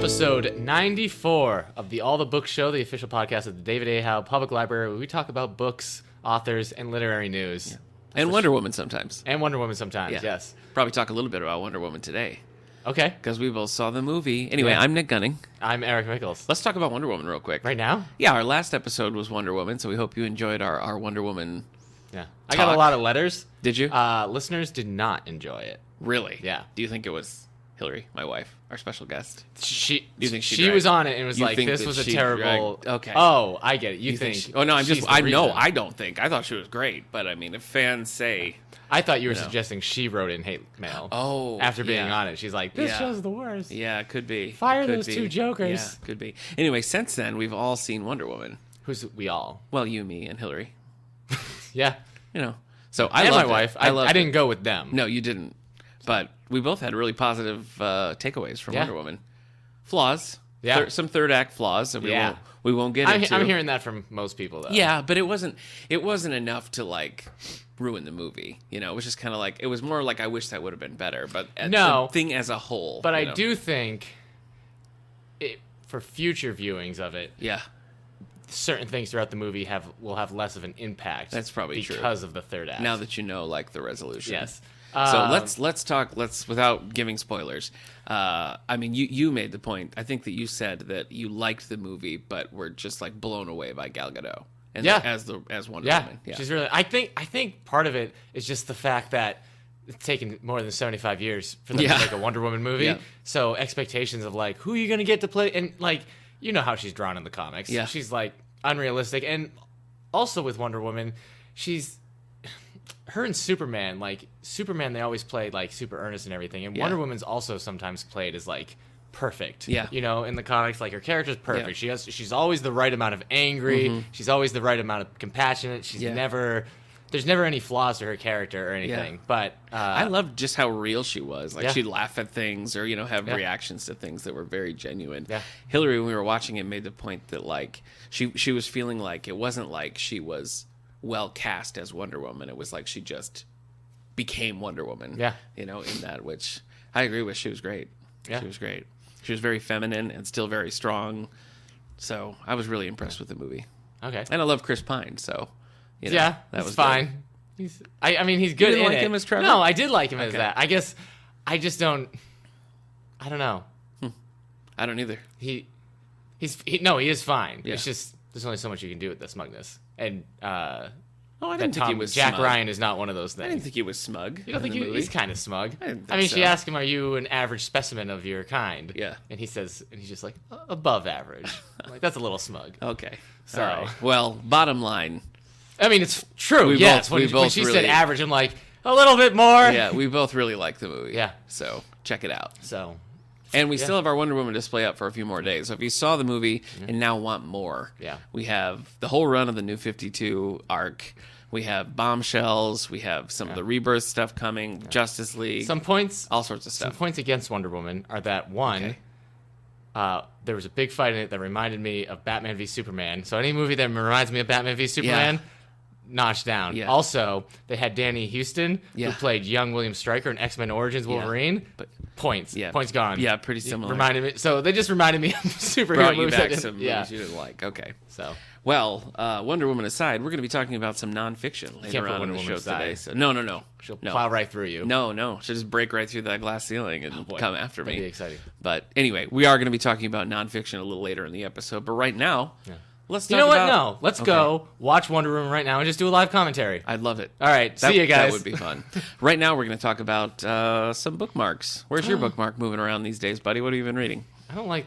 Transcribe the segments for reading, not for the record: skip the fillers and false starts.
episode 94 of the All the Books Show, the official podcast of the David A. Howe Public Library, where we talk about books, authors, and literary news. Yeah. And Wonder Woman sometimes. And Wonder Woman sometimes, yes. Probably talk a little bit about Wonder Woman today. Okay. Because we both saw the movie. Anyway, Yeah. I'm Nick Gunning. I'm Eric Michaels. Let's talk about Wonder Woman real quick. Right now? Yeah, our last episode was Wonder Woman, so we hope you enjoyed our Wonder Woman. Yeah. I got a lot of letters. Did you? Listeners did not enjoy it. Really? Yeah. Do you think it was Hillary, my wife, our special guest? She, Do you think she was on it and was You like, think this that was a she terrible... dragged- Okay. Oh, I get it. You think think... she- oh, no, she's the reason. I don't think. I thought she was great, but I mean, if fans say... I thought you were suggesting she wrote in hate mail. Oh, After being yeah. on it. She's like, this Yeah. show's the worst. Yeah, it could be. Fire Could those be. two jokers. Yeah, could be. Anyway, since then, we've all seen Wonder Woman. Who's we all? Well, you, me, and Hillary. Yeah. You know. So I and loved my wife. It. I didn't go with them. No, you didn't. But we both had really positive takeaways from Yeah. Wonder Woman. Flaws. Yeah. Some third act flaws that Yeah. we won't get into. I'm hearing that from most people, though. Yeah, but it wasn't enough to like ruin the movie. You know, it was just kind of like, it was more like I wish that would have been better. But No. the thing as a whole. But you I know. do think for future viewings of it, Yeah. certain things throughout the movie will have less of an impact. That's probably true. because of the third act. Now that you know, like, the resolution. Yes. So let's talk. Without giving spoilers. I mean, you made the point. I think that you said that you liked the movie, but were just like blown away by Gal Gadot. And Yeah. as Wonder Yeah, Woman. Yeah. she's really. I think part of it is just the fact that it's taken more than 75 years for them Yeah. to make a Wonder Woman movie. Yeah. So expectations of like who are you gonna get to play, and like you know how she's drawn in the comics. Yeah. She's like unrealistic, and also with Wonder Woman, she's her and Superman. Like Superman, they always play like super earnest and everything, and Yeah. Wonder Woman's also sometimes played as like perfect. Yeah. You know, in the comics, like her character's perfect. Yeah. She's always the right amount of angry. She's always the right amount of compassionate. She's Yeah. there's never any flaws to her character or anything. Yeah. But I loved just how real she was. Like, Yeah. she'd laugh at things or, have Yeah. reactions to things that were very genuine. Yeah. Hillary, when we were watching it, made the point that, like, she was feeling like it wasn't like she was well cast as Wonder Woman. It was like she just became Wonder Woman. Yeah. In that, which I agree with. She was great. Yeah. She was great. She was very feminine and still very strong. So I was really impressed with the movie. okay. And I love Chris Pine, so... Yeah, that was fine. I mean, he's good didn't in like it. him as Trevor? No, I did like him as Okay. that. I guess I just don't. I don't know. I don't either. He is fine. Yeah. It's just there's only so much you can do with the smugness, and Oh, I that didn't think he was Jack smug. Ryan is not one of those I didn't things. think he was smug. You don't think in the movie. he's kind of smug? I didn't I think mean, she so. asked him, "Are you an average specimen of your kind?" Yeah. and he's just like above average. I'm like, that's a little smug. Okay. So- All right. Well, bottom line. I mean, it's true. Yes, when she said really- average, I'm like a little bit more. Yeah, we both really like the movie. Yeah. So check it out. So And we Yeah. still have our Wonder Woman display up for a few more days. So if you saw the movie and now want more, Yeah. we have the whole run of the New 52 arc. We have Bombshells. We have some of the Rebirth stuff coming. Justice League. some points. all sorts of Some stuff. points against Wonder Woman are that one, Okay. there was a big fight in it that reminded me of Batman v Superman. So any movie that reminds me of Batman v Superman, notched down. Yeah. Also, they had Danny Houston, Yeah. who played young William Stryker in X-Men Origins Wolverine. But Points. Yeah. Points gone. Yeah, pretty similar. Reminded me. So they just reminded me of superhero brought you movies. back I didn't- some movies yeah. you didn't like. Okay. So Well, Wonder Woman aside, we're going to be talking about some nonfiction Can't later put on in Wonder the show Woman aside. today. So, no. she'll No. plow right through you. No. She'll just break right through that glass ceiling and Boy, come after that'd me. be exciting. But anyway, we are going to be talking about nonfiction a little later in the episode. But right now, let's talk You know what? about... No. Let's go watch Wonder Woman right now and just do a live commentary. I'd love it. All right. See you guys. That would be fun. Right now, we're going to talk about some bookmarks. Where's your bookmark moving around these days, buddy? What have you been reading? I don't like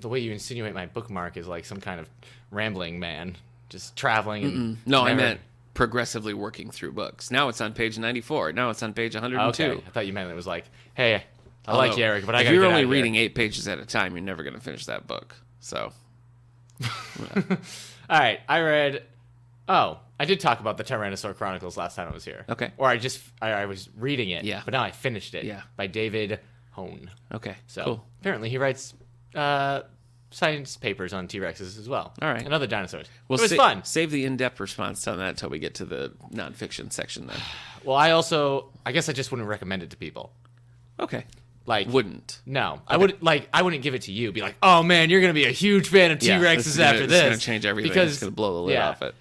the way you insinuate my bookmark is like some kind of rambling man, just traveling. And No, I never- meant progressively working through books. Now it's on page 94. Now it's on page 102. Okay, I thought you meant it was like, hey, I like Although, you, Eric, but I if got to you're get only out of here. reading 8 pages at a time, you're never going to finish that book. So, All right, I read. Oh, I did talk about the Tyrannosaur Chronicles last time I was here. Okay. Or I was reading it. Yeah. But now I finished it. Yeah. By David Hone. okay, So cool. apparently he writes science papers on T-Rexes as well. All right. And other dinosaurs. Well, it was fun. Save the in-depth response on that until we get to the nonfiction section then. Well, I guess I just wouldn't recommend it to people. Okay. Like, wouldn't. No, I wouldn't give it to you. Be like, oh man, you're gonna be a huge fan of T-Rexes after this. It's gonna change everything. Because it's gonna blow the lid off it.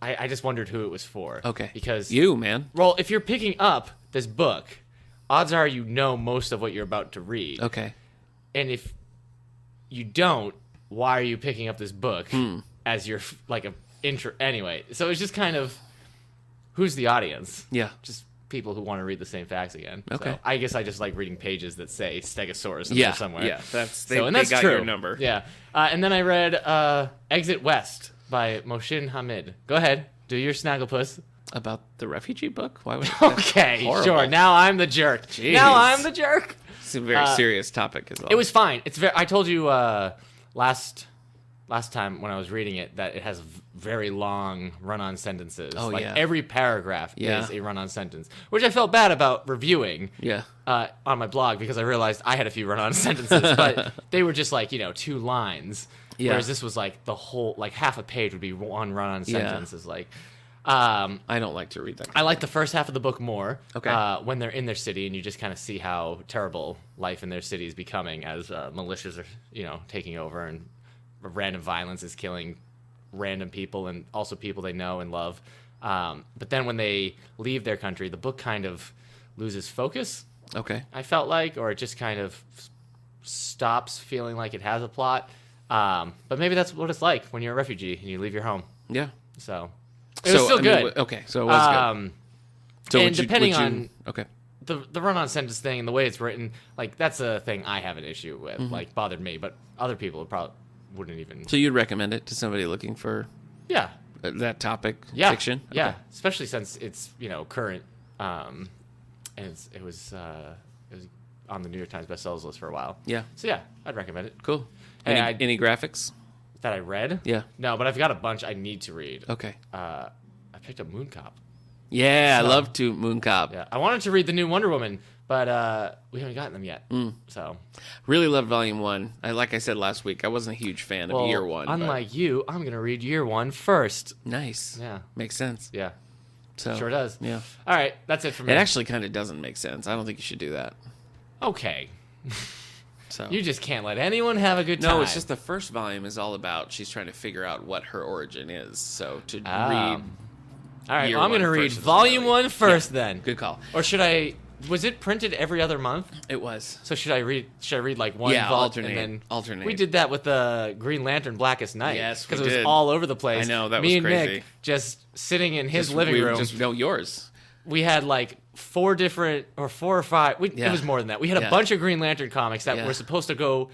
I just wondered who it was for. Okay. Because you, man. Well, if you're picking up this book, odds are you know most of what you're about to read. Okay. And if you don't, why are you picking up this book as your like a intro? Anyway, so it's just kind of who's the audience? Yeah. Just people who want to read the same facts again. Okay. So I guess I just like reading pages that say Stegosaurus in there somewhere. Yeah. That's that's got true. your number. Yeah. And then I read Exit West by Mohsin Hamid. Go ahead, do your Snagglepuss. About the refugee book? Why would Okay, sure. Now I'm the jerk. Jeez. Now I'm the jerk. It's a very serious topic as well. It was fine. I told you last time when I was reading it that it has very long run-on sentences. Oh, yeah. Every paragraph Yeah. is a run-on sentence, which I felt bad about reviewing. Yeah. On my blog because I realized I had a few run-on sentences, but they were just like 2 lines. Yeah. Whereas this was like the whole half a page would be one run-on sentence. Is like. I don't like to read that. I like the first half of the book more. Okay. When they're in their city and you just kind of see how terrible life in their city is becoming as militias are, taking over and random violence is killing random people and also people they know and love. But then when they leave their country, the book kind of loses focus. Okay. I felt like, or it just kind of stops feeling like it has a plot. But maybe that's what it's like when you're a refugee and you leave your home. Yeah. So. It was still good. Okay, so it was good. So and depending on okay, the run-on sentence thing and the way it's written, like that's a thing I have an issue with, like bothered me, but other people probably wouldn't even. So you'd recommend it to somebody looking for that topic fiction? Yeah, Okay. especially since it's current, and it was on the New York Times bestsellers list for a while. Yeah. So yeah, I'd recommend it. Cool. Hey, Any graphics? That I read? Yeah. No, but I've got a bunch I need to read. Okay. I picked up Moon Cop. Yeah, I love to Moon Cop. Yeah, I wanted to read the new Wonder Woman, but we haven't gotten them yet. So, really loved Volume 1. Like I said last week, I wasn't a huge fan of Year 1. Unlike you, I'm gonna read Year 1 first. Nice. Yeah, makes sense. Yeah, so sure does. Yeah. All right, that's it for me. It actually kind of doesn't make sense. I don't think you should do that. Okay. So you just can't let anyone have a good time. No, it's just the first volume is all about she's trying to figure out what her origin is. So to read. All right, Year I'm going to 1 read first is Volume really- 1 first Yeah, then. Good call. Or should I? Was it printed every other month? It was. So should I read like one? Yeah, volume alternate. And then Alternate. We did that with the Green Lantern Blackest Night. Yes, we because it was did. all over the place. I know, that Me was and crazy. Nick just sitting in his living room. Yours. We had like 4 or 5. It was more than that. We had a bunch of Green Lantern comics that were supposed to go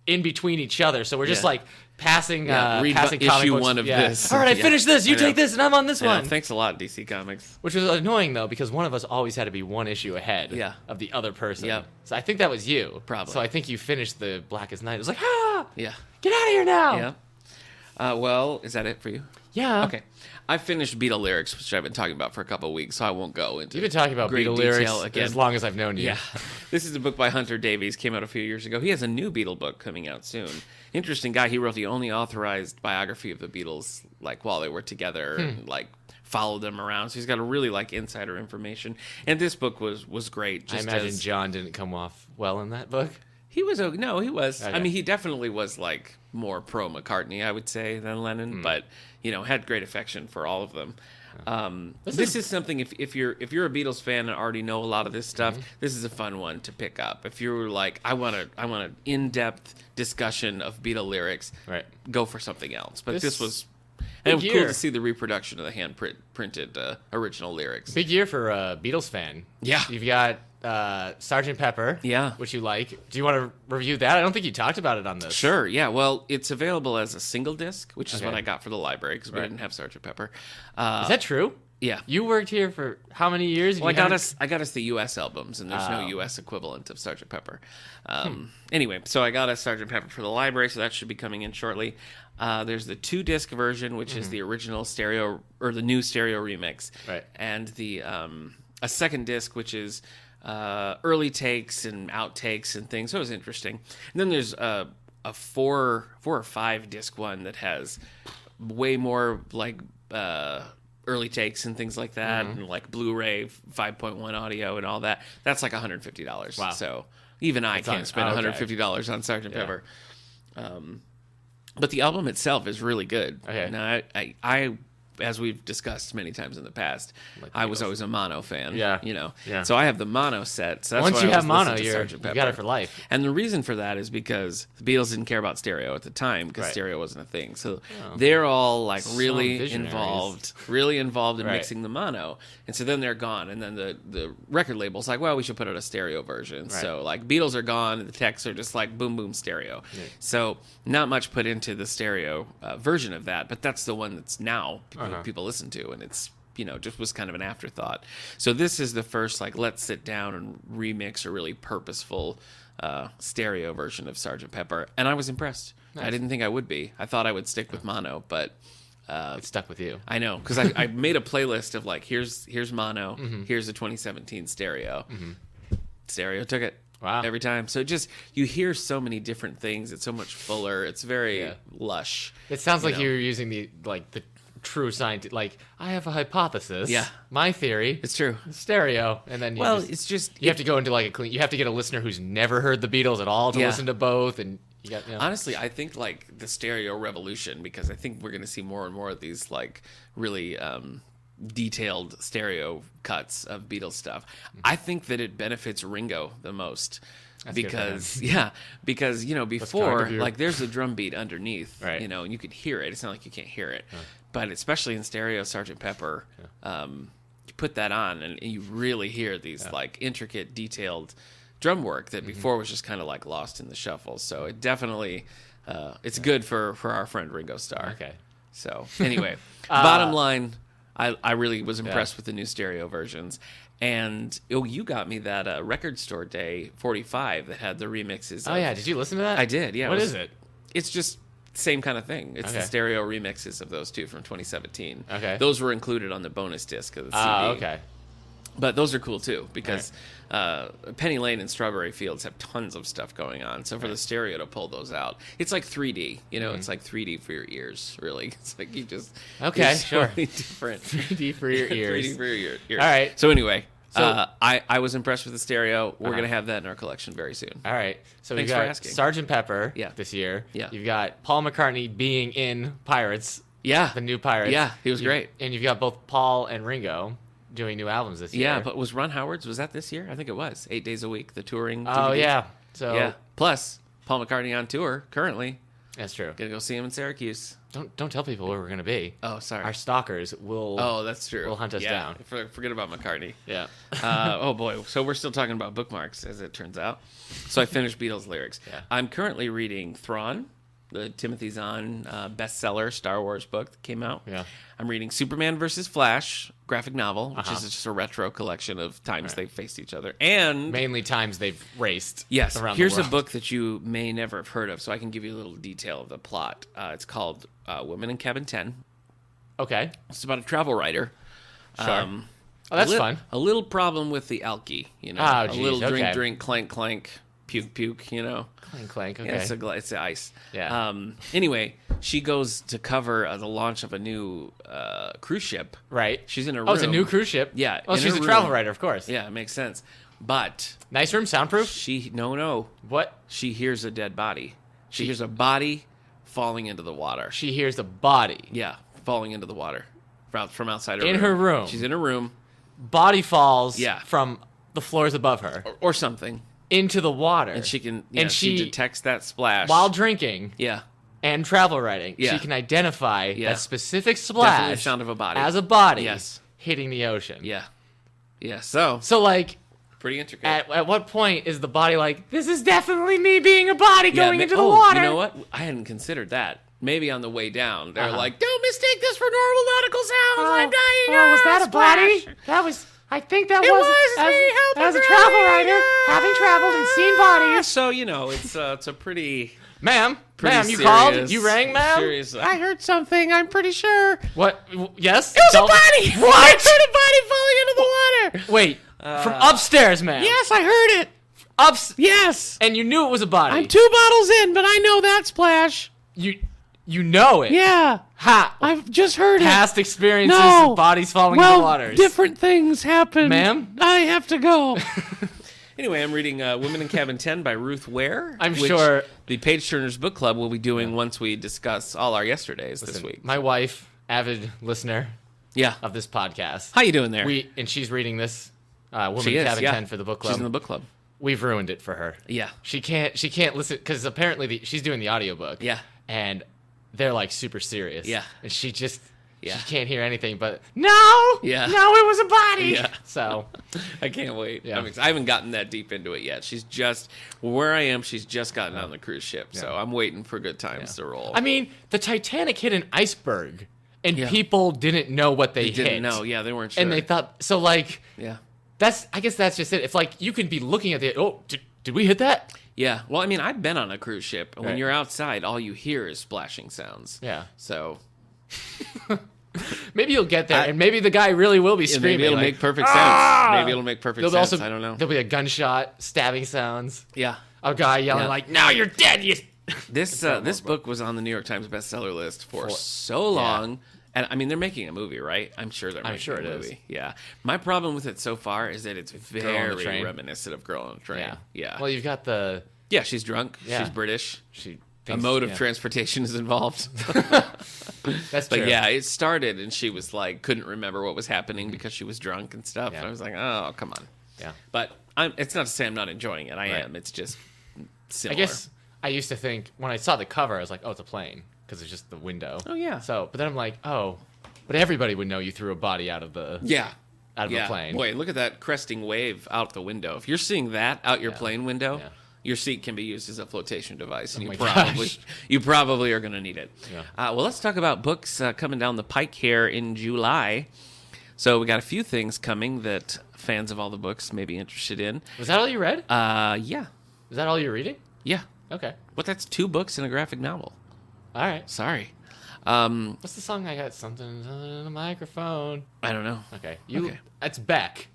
in between each other. So we're just like passing read passing comic issue books. 1 of this. All right, I Yeah. finished this. You I know. take this, and I'm on this one. Thanks a lot, DC Comics. Which was annoying though, because one of us always had to be 1 issue ahead of the other person. Yeah. So I think that was you. Probably. So I think you finished the Blackest Night. It was like, Yeah. get out of here now. Yeah. Well, is that it for you? Yeah. Okay. I finished Beetle Lyrics, which I've been talking about for a couple of weeks, so I won't go into You've been talking about great Beetle detail Lyrics again. as long as I've known you. Yeah. This is a book by Hunter Davies, came out a few years ago. He has a new Beatle book coming out soon. Interesting guy. He wrote the only authorized biography of the Beatles, like while they were together and like followed them around. So he's got a really like insider information. And this book was great. I Just imagine as, John didn't come off well in that book. he was no, he was. Okay. I mean, he definitely was like more pro McCartney, I would say, than Lennon, but had great affection for all of them. This is something if you're a Beatles fan and already know a lot of this stuff, this is a fun one to pick up. If you're like, I want an in-depth discussion of Beatle lyrics, Right. go for something else. But this was. Big And it was cool year. to see the reproduction of the hand-printed original lyrics. Big year for a Beatles fan. Yeah. You've got Sgt. Pepper. Yeah. Which you like. Do you want to review that? I don't think you talked about it on this. Sure, yeah. Well, it's available as a single disc, which is Okay. what I got for the library because we didn't have Sgt. Pepper. Is that true? Yeah. You worked here for how many years? Well, and you haven't- I got us the U.S. albums, and there's no Oh. U.S. equivalent of Sgt. Pepper. Anyway, so I got us Sgt. Pepper for the library, so that should be coming in shortly. There's the 2-disc version, which is the original stereo or the new stereo remix, Right. and the a second disc, which is early takes and outtakes and things. So it was interesting. And then there's a 4 or 5 disc one that has way more like early takes and things like that, and like Blu-ray 5.1 audio and all that. That's like $150. Wow. So even I can't spend $150 on Sgt. Pepper. But the album itself is really good. Okay. Now, I as we've discussed many times in the past, I was always a mono fan. Yeah. Yeah. So I have the mono set. So that's Once why you I have was mono, listening to Sgt. you Pepper. got it for life. And the reason for that is because the Beatles didn't care about stereo at the time because Right. stereo wasn't a thing. So they're all like really visionaries. involved in Right. mixing the mono. And so then they're gone. And then the record label's like, well, we should put out a stereo version. Right. So like Beatles are gone and the texts are just like boom, boom, stereo. Yeah. So not much put into the stereo version of that, but that's the one that's now people listen to. And it's, just was kind of an afterthought. So this is the first, like, let's sit down and remix a really purposeful stereo version of Sgt. Pepper. And I was impressed. Nice. I didn't think I would be. I thought I would stick with mono, but It stuck with you. I know, because I made a playlist of, like, here's mono, here's the 2017 stereo. Stereo took it. Wow. Every time. So you hear so many different things. It's so much fuller. It's very lush. It sounds like you're using the true scientific, like, I have a hypothesis. Yeah. My theory. It's true. Stereo. And then you have to go into like you have to get a listener who's never heard the Beatles at all to listen to both. And you got, honestly, I think like the stereo revolution, because I think we're going to see more and more of these like really detailed stereo cuts of Beatles stuff. I think that it benefits Ringo the most. That's Because good for him. before, of you. like, there's a drum beat underneath, Right. and you could hear it. It's not like you can't hear it, but especially in stereo, Sgt. Pepper, you put that on and you really hear these like intricate, detailed drum work that before was just kind of like lost in the shuffle. So it definitely, it's good for our friend Ringo Starr. Okay. So anyway, bottom line, I really was impressed with the new stereo versions. And you got me that Record Store Day 45 that had the remixes. Oh, yeah. Did you listen to that? I did, yeah. What is it? It's just same kind of thing. It's the Okay. stereo remixes of those two from 2017. Okay. Those were included on the bonus disc of the CD. Okay. But those are cool too because Penny Lane and Strawberry Fields have tons of stuff going on. So for the stereo to pull those out, it's like 3D. It's like 3D for your ears. Really, it's like you just it's sure. totally different. 3D for your ears. 3D for your ears. All right. So anyway, So- I was impressed with the stereo. We're gonna have that in our collection very soon. All right. So Thanks we've for got asking. Sgt. Pepper Yeah. this year. Yeah. You've got Paul McCartney being in Pirates, Yeah, the new Pirates. Yeah, he was great. And you've got both Paul and Ringo doing new albums this year. Yeah, but was Ron Howard's? Was that this year? I think it was 8 days a week. The touring. Oh, DVD. yeah. So Yeah. Plus, Paul McCartney on tour currently. that's true. Gonna go see him in Syracuse. Don't tell people where we're going to be. Oh, sorry. Our stalkers will. Oh, that's true. will hunt us down. Forget about McCartney. Yeah. Oh boy. So we're still talking about bookmarks, as it turns out. So I finished Beatles lyrics. Yeah. I'm currently reading Thrawn, the Timothy Zahn bestseller Star Wars book that came out. Yeah. I'm reading Superman versus Flash graphic novel, which is just a retro collection of times they faced each other. And Mainly times they've raced. yes, around here's the a world. book that you may never have heard of, so I can give you a little detail of the plot. It's called Women in Cabin 10. Okay. It's about a travel writer. Sure. Oh, that's fun. A little problem with the alky, Oh, a geez, little okay. drink, clank, clank, puke, Clank, clank. Okay. Yeah, it's the ice. Yeah. Anyway, she goes to cover the launch of a new cruise ship. Right. She's in a room. Oh, it's a new cruise ship? Yeah. Oh, in she's her a travel room. writer, of course. Yeah, it makes sense. But Nice room, soundproof? no. What? She hears a dead body. She hears a body falling into the water. She hears a body. Yeah, falling into the water from outside her In room. her room. She's in her room Body falls Yeah. from the floors above her or something. into the water. And she can, and she detects that splash. while drinking yeah, and travel writing, Yeah. she can identify Yeah. that specific definitely the splash sound of a body. as a body Yes. hitting the ocean. Yeah. So So, like, pretty intricate. at what point is the body like, this is definitely me being a body going into the oh, water? You know what? I hadn't considered that. Maybe on the way down, they're Uh-huh. like, "Don't mistake this for normal nautical sounds. I'm dying." Oh, was that a body? splash." That was. I think that It was was me helping as a travel writer, Ringo. having traveled and seen bodies. So it's a pretty Ma'am, pretty ma'am, you serious, called? You rang, ma'am? Serious. I heard something. I'm pretty sure. What? Yes? It was a body. What? I heard a body falling into the water. Wait, from upstairs, ma'am. Yes, I heard it. Ups. Yes. And you knew it was a body. I'm 2 bottles in, but I know that splash. You You know it. Yeah. Ha! I've just heard Past experiences, No. bodies falling into the waters. Different things happen. Ma'am? I have to go. Anyway, I'm reading Women in Cabin 10 by Ruth Ware. I'm which sure the Page Turners book club will be doing once we discuss all our yesterdays this week. My wife, avid listener Yeah. of this podcast. How you doing there? And she's reading this Women She in is, Cabin yeah. 10 for the book club. She's in the book club. We've ruined it for her. Yeah. She can't listen because apparently she's doing the audiobook. Yeah. And they're like super serious. Yeah. And she Yeah. can't hear anything but no. Yeah. No, it was a body. Yeah. So I can't wait. Yeah. I haven't gotten that deep into it yet. She's just where I am. She's just gotten on the cruise ship, so I'm waiting for good times to roll. I mean, the Titanic hit an iceberg, and Yeah. people didn't know what they hit. didn't know. Yeah, they weren't sure. And they thought so. Like, yeah, I guess that's just it. If like you can be looking at the did we hit that? yeah. Well, I mean, I've been on a cruise ship, and when Right. you're outside, all you hear is splashing sounds. Yeah. So Maybe you'll get there, and maybe the guy really will be screaming. maybe it'll like, make perfect sense. Maybe it'll make perfect There'll sense. also I don't know. There'll be a gunshot, stabbing sounds, Yeah. a guy yelling Yeah. like, "Now you're dead!" You. This book was on the New York Times bestseller list for so long. And I mean, they're making a movie, right? I'm sure they're making sure a it is. movie. Yeah. My problem with it so far is that it's on the very Train. reminiscent of Girl on a Train. Yeah. Yeah. Well, you've got the Yeah, she's drunk. Yeah. She's British. she. A Thinks, mode of yeah. transportation is involved. That's But true. yeah, it started and she was like, couldn't remember what was happening because she was drunk and stuff. Yeah. And I was like, oh, come on. Yeah. But it's not to say I'm not enjoying it. I Right. am. It's just I similar. guess I used to think when I saw the cover, I was like, "Oh, it's a plane," because it's just the window. Oh, yeah. So, but then I'm like, "Oh, but everybody would know you threw a body out of the Yeah. out of Yeah. a plane." Boy, look at that cresting wave out the window. If you're seeing that out your plane window, Yeah. your seat can be used as a flotation device, and Oh you my probably gosh. you probably are going to need it. Yeah. Well, let's talk about books coming down the pike here in July. So we got a few things coming that fans of all the books may be interested in. Was that all you read? Yeah, Is that all you're reading? yeah. Okay. But that's 2 books and a graphic novel. All right. Sorry. What's the song I got? Something in the microphone. I don't know. Okay. Okay. That's Beck.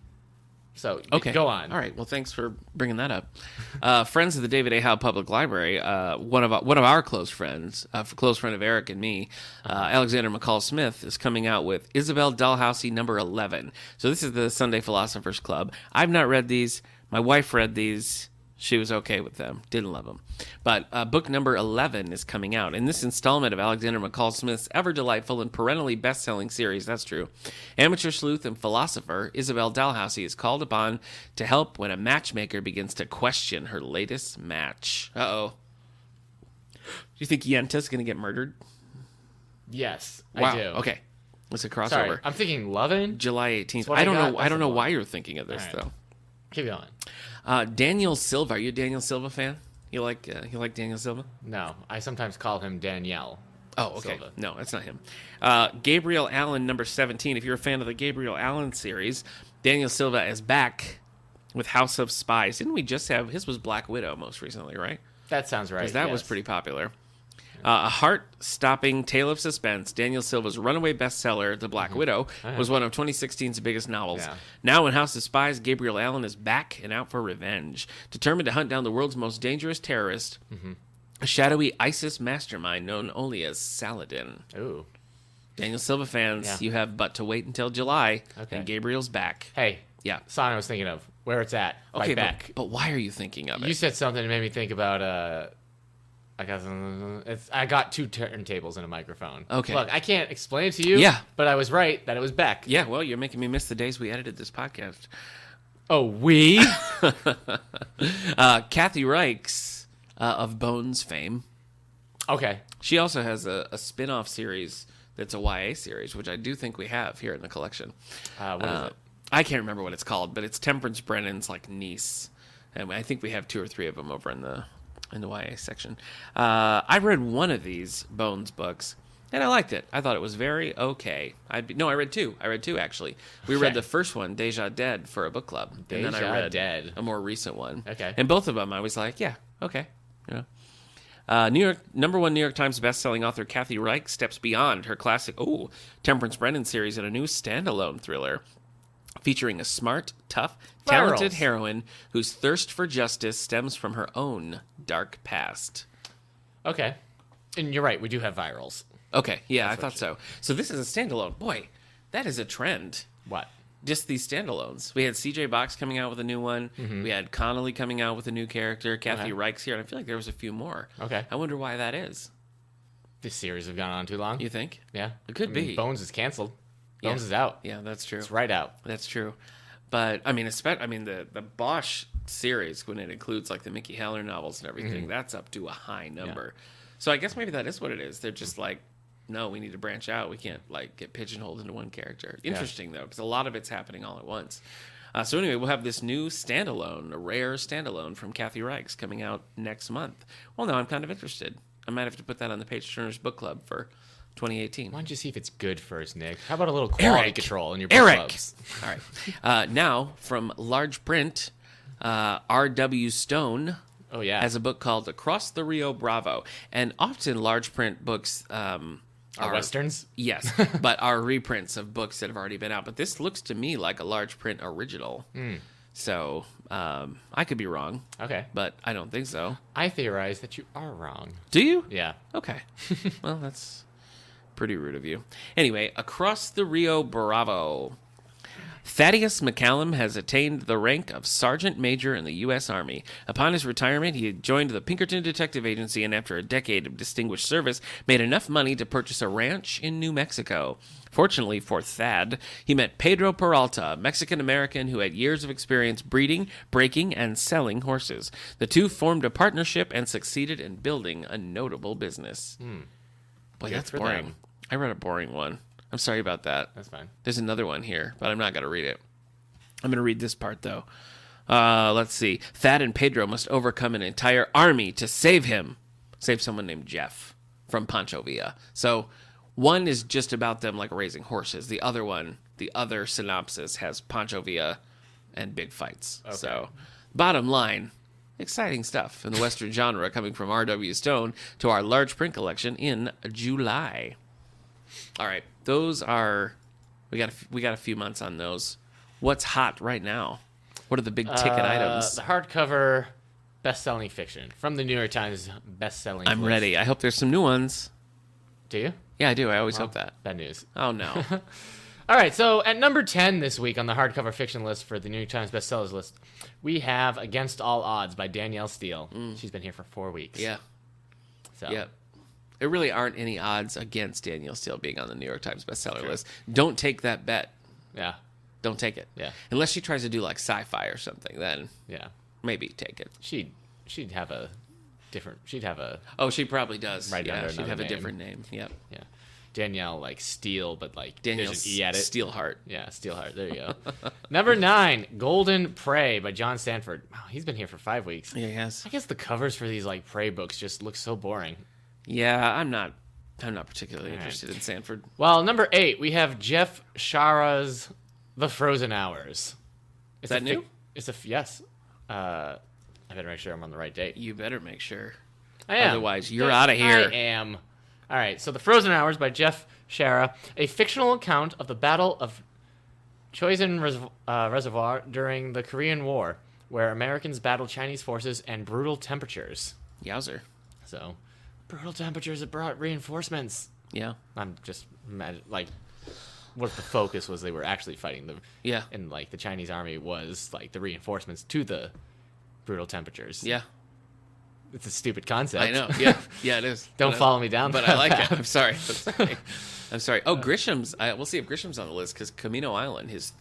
So Okay. go on. All right. Well, thanks for bringing that up. Friends of the David A. Howe Public Library, one of our close friends, close friend of Eric and me, Alexander McCall Smith, is coming out with Isabel Dalhousie number 11. So this is the Sunday Philosophers Club. I've not read these. My wife read these. She was okay with them. Didn't love them. But book number 11 is coming out. In this installment of Alexander McCall Smith's ever-delightful and perennially best-selling series, that's true, amateur sleuth and philosopher Isabel Dalhousie is called upon to help when a matchmaker begins to question her latest match. Uh-oh. Do you think Yenta's going to get murdered? Yes, Wow. I do. Okay. It's a crossover. Sorry, I'm thinking Lovin'. July 18th. what I I don't got. know. I That's don't the know one. why you're thinking of this, All right. though. Keep going. Daniel Silva. Are you a Daniel Silva fan? You like Daniel Silva? No, I sometimes call him Danielle. Oh, okay. Silva. No, that's not him. Gabriel Allen, number 17. If you're a fan of the Gabriel Allen series, Daniel Silva is back with House of Spies. Didn't we just have... His was Black Widow most recently, right? That sounds right. Because that was yes. pretty popular. A heart-stopping tale of suspense, Daniel Silva's runaway bestseller, The Black Widow, was one of 2016's biggest novels. Yeah. Now in House of Spies, Gabriel Allen is back and out for revenge. Determined to hunt down the world's most dangerous terrorist, a shadowy ISIS mastermind known only as Saladin. Ooh. Daniel Silva fans, Yeah. you have but to wait until July, Okay. and Gabriel's back. Hey, Yeah. song I was thinking of. Where It's At by Okay, Beck. but why are you thinking of it? You said something that made me think about I got 2 turntables and a microphone. Okay. Look, I can't explain it to you. Yeah. But I was right that it was Beck. Yeah, well, you're making me miss the days we edited this podcast. Oh, we? Kathy Reichs of Bones fame. Okay. She also has a spin-off series that's a YA series, which I do think we have here in the collection. What is it? I can't remember what it's called, but it's Temperance Brennan's like niece, and I think we have 2 or 3 of them over in the YA section. I read one of these Bones books, and I liked it. I thought it was very okay. I read 2. I read 2 actually. We read Okay. the first one, Deja Dead, for a book club, and then I Deja read Dead. a more recent one. Okay. And both of them, I was like, yeah, okay, you know. Number 1 New York Times bestselling author Kathy Reich steps beyond her classic Temperance Brennan series in a new standalone thriller featuring a smart, tough, talented Virals. heroine whose thirst for justice stems from her own dark past. Okay. And you're right, we do have virals. Okay, yeah, I thought so. So this is a standalone. Boy, that is a trend. What? Just these standalones. We had CJ Box coming out with a new one. Mm-hmm. We had Connolly coming out with a new character. Kathy Reich's here, and I feel like there was a few more. Okay. I wonder why that is. This series have gone on too long. You think? Yeah. It could be. Bones is canceled. Bones is out. Yeah, that's true. It's right out. That's true. But I mean, the Bosch series, when it includes like the Mickey Heller novels and everything, that's up to a high number. Yeah. So I guess maybe that is what it is. They're just like, no, we need to branch out. We can't like get pigeonholed into one character. Interesting though, because a lot of it's happening all at once. So anyway, we'll have this new standalone, a rare standalone from Kathy Reich's coming out next month. Well, now I'm kind of interested. I might have to put that on the Page Turner's book club for 2018. Why don't you see if it's good first, Nick? How about a little quality control in your book clubs? All right. Now, from large print, R.W. Stone has a book called Across the Rio Bravo. And often large print books are Westerns? Yes, but are reprints of books that have already been out. But this looks to me like a large print original. So I could be wrong. Okay. But I don't think so. I theorize that you are wrong. Do you? Yeah. Okay. Well, that's pretty rude of you. Anyway, Across the Rio Bravo. Thaddeus McCallum has attained the rank of Sergeant Major in the U.S. Army. Upon his retirement, he joined the Pinkerton Detective Agency and after a decade of distinguished service, made enough money to purchase a ranch in New Mexico. Fortunately for Thad, he met Pedro Peralta, a Mexican-American who had years of experience breeding, breaking, and selling horses. The two formed a partnership and succeeded in building a notable business. Boy, that's boring. Them. I read a boring one. I'm sorry about that. That's fine. There's another one here, but I'm not going to read it. I'm going to read this part, though. Let's see. Thad and Pedro must overcome an entire army to save him. Save someone named Jeff from Pancho Villa. So one is just about them like raising horses. The other one, the other synopsis, has Pancho Villa and big fights. Okay. So bottom line, exciting stuff in the Western genre coming from R.W. Stone to our large print collection in July. All right, those are we got a few months on those. What's hot right now? What are the big ticket items? The hardcover best-selling fiction from the New York Times best-selling. I'm list. ready. I hope there's some new ones. Do you? Yeah, I do. I always hope that. Bad news. Oh no. All right, so at number 10 this week on the hardcover fiction list for the New York Times bestsellers list, we have Against All Odds by Danielle Steele. She's been here for 4 weeks. Yeah. So. Yeah. There really aren't any odds against Danielle Steele being on the New York Times bestseller list. Don't take that bet. Yeah. Don't take it. Yeah. Unless she tries to do like sci-fi or something, then maybe take it. She'd have a different. She'd have a. Oh, she probably does. Right. Yeah. She'd have a different name. Yep. Yeah. Danielle like Steele, but like Danielle there's an E at it. Steelheart. Yeah, Steelheart. There you go. Number 9, Golden Prey by John Sanford. Wow, he's been here for 5 weeks. Yeah, he has. I guess the covers for these like Prey books just look so boring. Yeah, I'm not particularly interested in Sanford. Well, number 8, we have Jeff Shara's The Frozen Hours. Is that new? Yes. I better make sure I'm on the right date. You better make sure. I am. Otherwise, you're out of here. I am. All right, so The Frozen Hours by Jeff Shara, a fictional account of the Battle of Choisin Reservoir during the Korean War, where Americans battled Chinese forces and brutal temperatures. Yowzer. So, brutal temperatures have brought reinforcements. Yeah. I'm just like, what the focus was they were actually fighting the. Yeah. And like the Chinese army was like the reinforcements to the brutal temperatures. Yeah. It's a stupid concept. I know. Yeah. Yeah, it is. Don't follow me down. But I like it. I'm sorry. I'm sorry. Oh, Grisham's. We'll see if Grisham's on the list because Camino Island, his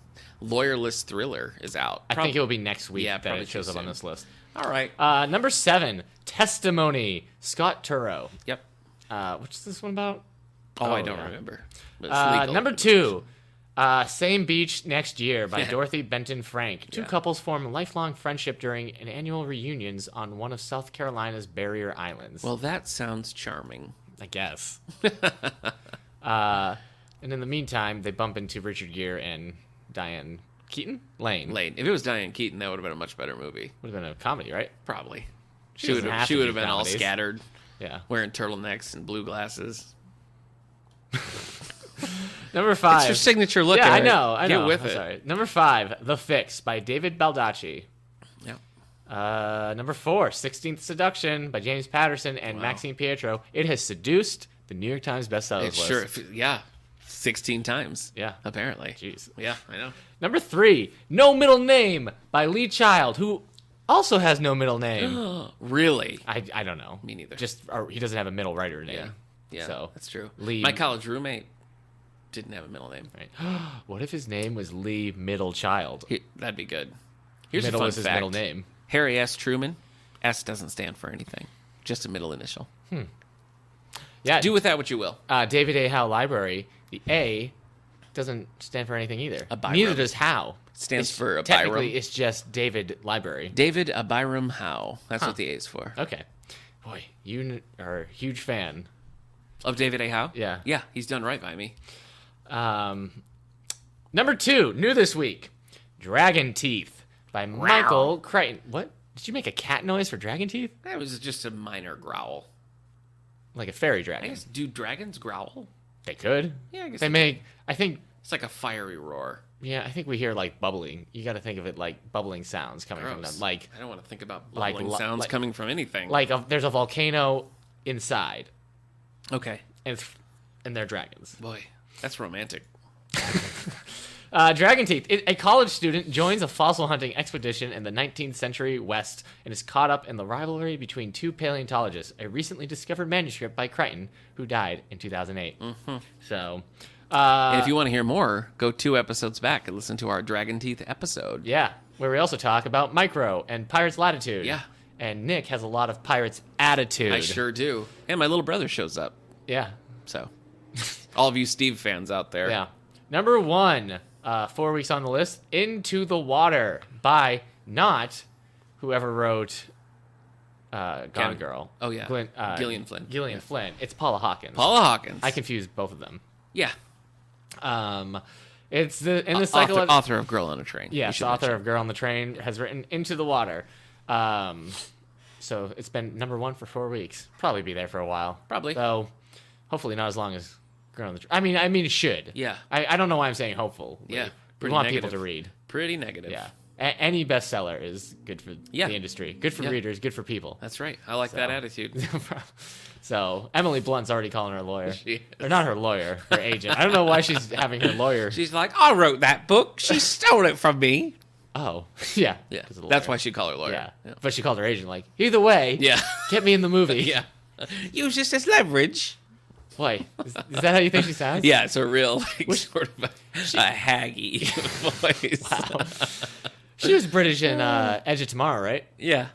lawyerless thriller, is out. I think it will be next week Yeah, that it shows up on this list. All right. Number 7, Testimony, Scott Turow. Yep. What's this one about? I don't remember. But it's legal. Number 2, Same Beach Next Year by Dorothy Benton Frank. Two couples form a lifelong friendship during an annual reunions on one of South Carolina's barrier islands. Well, that sounds charming. I guess. And in the meantime, they bump into Richard Gere and Diane Keaton? Lane. If it was Diane Keaton, that would have been a much better movie. Would have been a comedy, right? Probably. She She would doesn't have to have do been all comedies. scattered, Yeah. wearing turtlenecks and blue glasses. Number 5. It's your signature look. Yeah, Eric. I know. Get with I'm it. sorry. Number 5, The Fix by David Baldacci. Yeah. Number 4, 16th Seduction by James Patterson and Maxine Pietro. It has seduced the New York Times bestsellers list. Yeah. 16 times. Yeah. Apparently. Jeez. Yeah, I know. Number 3, No Middle Name by Lee Child, who also has no middle name. Really? I don't know. Me neither. Or he doesn't have a middle writer name. Yeah. Yeah, So, that's true. Lee. My college roommate didn't have a middle name. Right. What if his name was Lee Middle Child? That'd be good. Here's Middle a fun was his fact. middle name. Harry S. Truman. S doesn't stand for anything. Just a middle initial. Yeah. Do with that what you will. David A. Howe Library. The A doesn't stand for anything either. Byram. Neither does Howe. Stands for a Technically, Byram. it's just David Library. David Abiram Howe. That's what the A is for. Okay. Boy, you are a huge fan. Of David A. Howe? Yeah. Yeah, he's done right by me. Number 2, new this week, Dragon Teeth by Michael Crichton. What? Did you make a cat noise for Dragon Teeth? That was just a minor growl. Like a fairy I dragon. guess, do dragons growl? They could. Yeah, I guess They make, I think, it's like a fiery roar. yeah, I think we hear like bubbling. You got to think of it like bubbling sounds coming from Gross. them. Like, I don't want to think about like bubbling lo- sounds like- coming from anything. there's a volcano inside, Okay. and they're dragons. Boy, that's romantic. Dragon Teeth. A college student joins a fossil hunting expedition in the 19th century West and is caught up in the rivalry between two paleontologists. A recently discovered manuscript by Crichton, who died in 2008. So, And if you want to hear more, go 2 episodes back and listen to our Dragon Teeth episode. yeah, where we also talk about Micro and Pirate's Latitude. Yeah. And Nick has a lot of Pirate's attitude. I sure do. And my little brother shows up. Yeah. So, all of you Steve fans out there. Yeah. Number 1, 4 weeks on the list, Into the Water by not whoever wrote Gone Girl. Oh, yeah. Gillian Flynn. Gillian Yeah. Flynn. It's Paula Hawkins. Paula Hawkins. I confused both of them. Yeah. It's in the cycle author of Girl on a Train. Yes, author of Girl on the Train has written Into the Water. So it's been number 1 for 4 weeks. Probably be there for a while. Probably. Though, hopefully not as long as Girl on the Train. I mean, it should. Yeah. I don't know why I'm saying hopeful. Yeah. We Pretty want negative. people to read. Pretty negative. Yeah. Any bestseller is good for Yeah. the industry. Good for Yeah. readers. Good for people. That's right. I like that attitude. So Emily Blunt's already calling her lawyer. She is. Or not her lawyer, her agent. I don't know why she's having her lawyer. She's like, I wrote that book. She stole it from me. Oh, yeah. Yeah. 'Cause of the That's lawyer. why she called her lawyer. Yeah. But she called her agent like, either way, Yeah. get me in the movie. Yeah. Use this as leverage. Boy, is that how you think she sounds? Yeah, it's a real, like, sort of a haggy voice. Wow. She was British in Edge of Tomorrow, right? Yeah.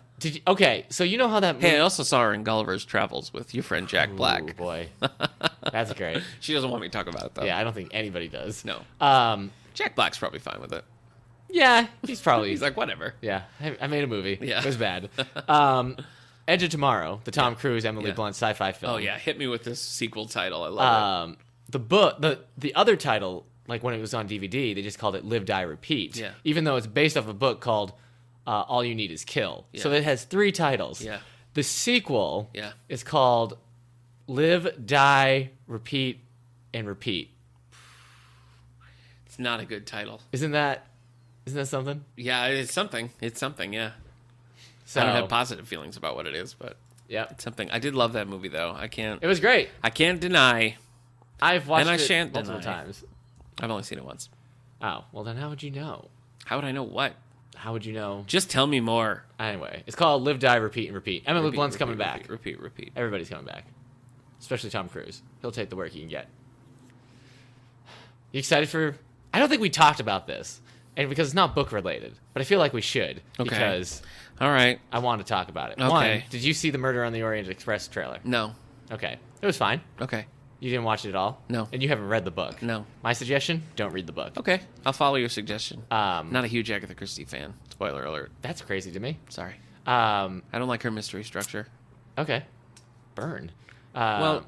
Okay, so you know how that movie... Hey, I also saw her in Gulliver's Travels with your friend Jack Black. Ooh, boy. That's great. She doesn't want me to talk about it, though. Yeah, I don't think anybody does. No. Um, Jack Black's probably fine with it. yeah, he's probably... He's like, whatever. yeah, I made a movie. Yeah. It was bad. Edge of Tomorrow, the Tom Cruise, Emily Yeah. Blunt sci-fi film. Oh, yeah. Hit me with this sequel title. I love it. The book, the other title, like when it was on DVD, they just called it Live, Die, Repeat. Yeah. Even though it's based off a book called All You Need Is Kill. Yeah. So it has 3 titles. Yeah. The sequel Yeah. is called Live, Die, Repeat, and Repeat. It's not a good title. Isn't that something? Yeah, it's something. It's something, yeah. So, I don't have positive feelings about what it is, but yeah. it's something. I did love that movie, though. It was great. I can't deny. I've watched And I it shan't multiple deny. times. I've only seen it once. Oh, well then how would you know? How would I know what? How would you know? Just tell me more. Anyway, it's called Live, Die, Repeat, and Repeat. Emily Repeat, Blunt's repeat, coming back. Repeat. Everybody's coming back. Especially Tom Cruise. He'll take the work he can get. You excited for... I don't think we talked about this. And because it's not book related. But I feel like we should. Okay. Because All right. I want to talk about it. Okay. One, did you see the Murder on the Orient Express trailer? No. Okay. It was fine. Okay. You didn't watch it at all? No. And you haven't read the book? No. My suggestion, don't read the book. Okay. I'll follow your suggestion. Um, Not a huge Agatha Christie fan. Spoiler alert. That's crazy to me. Sorry. Um, I don't like her mystery structure. okay. Burn. Well,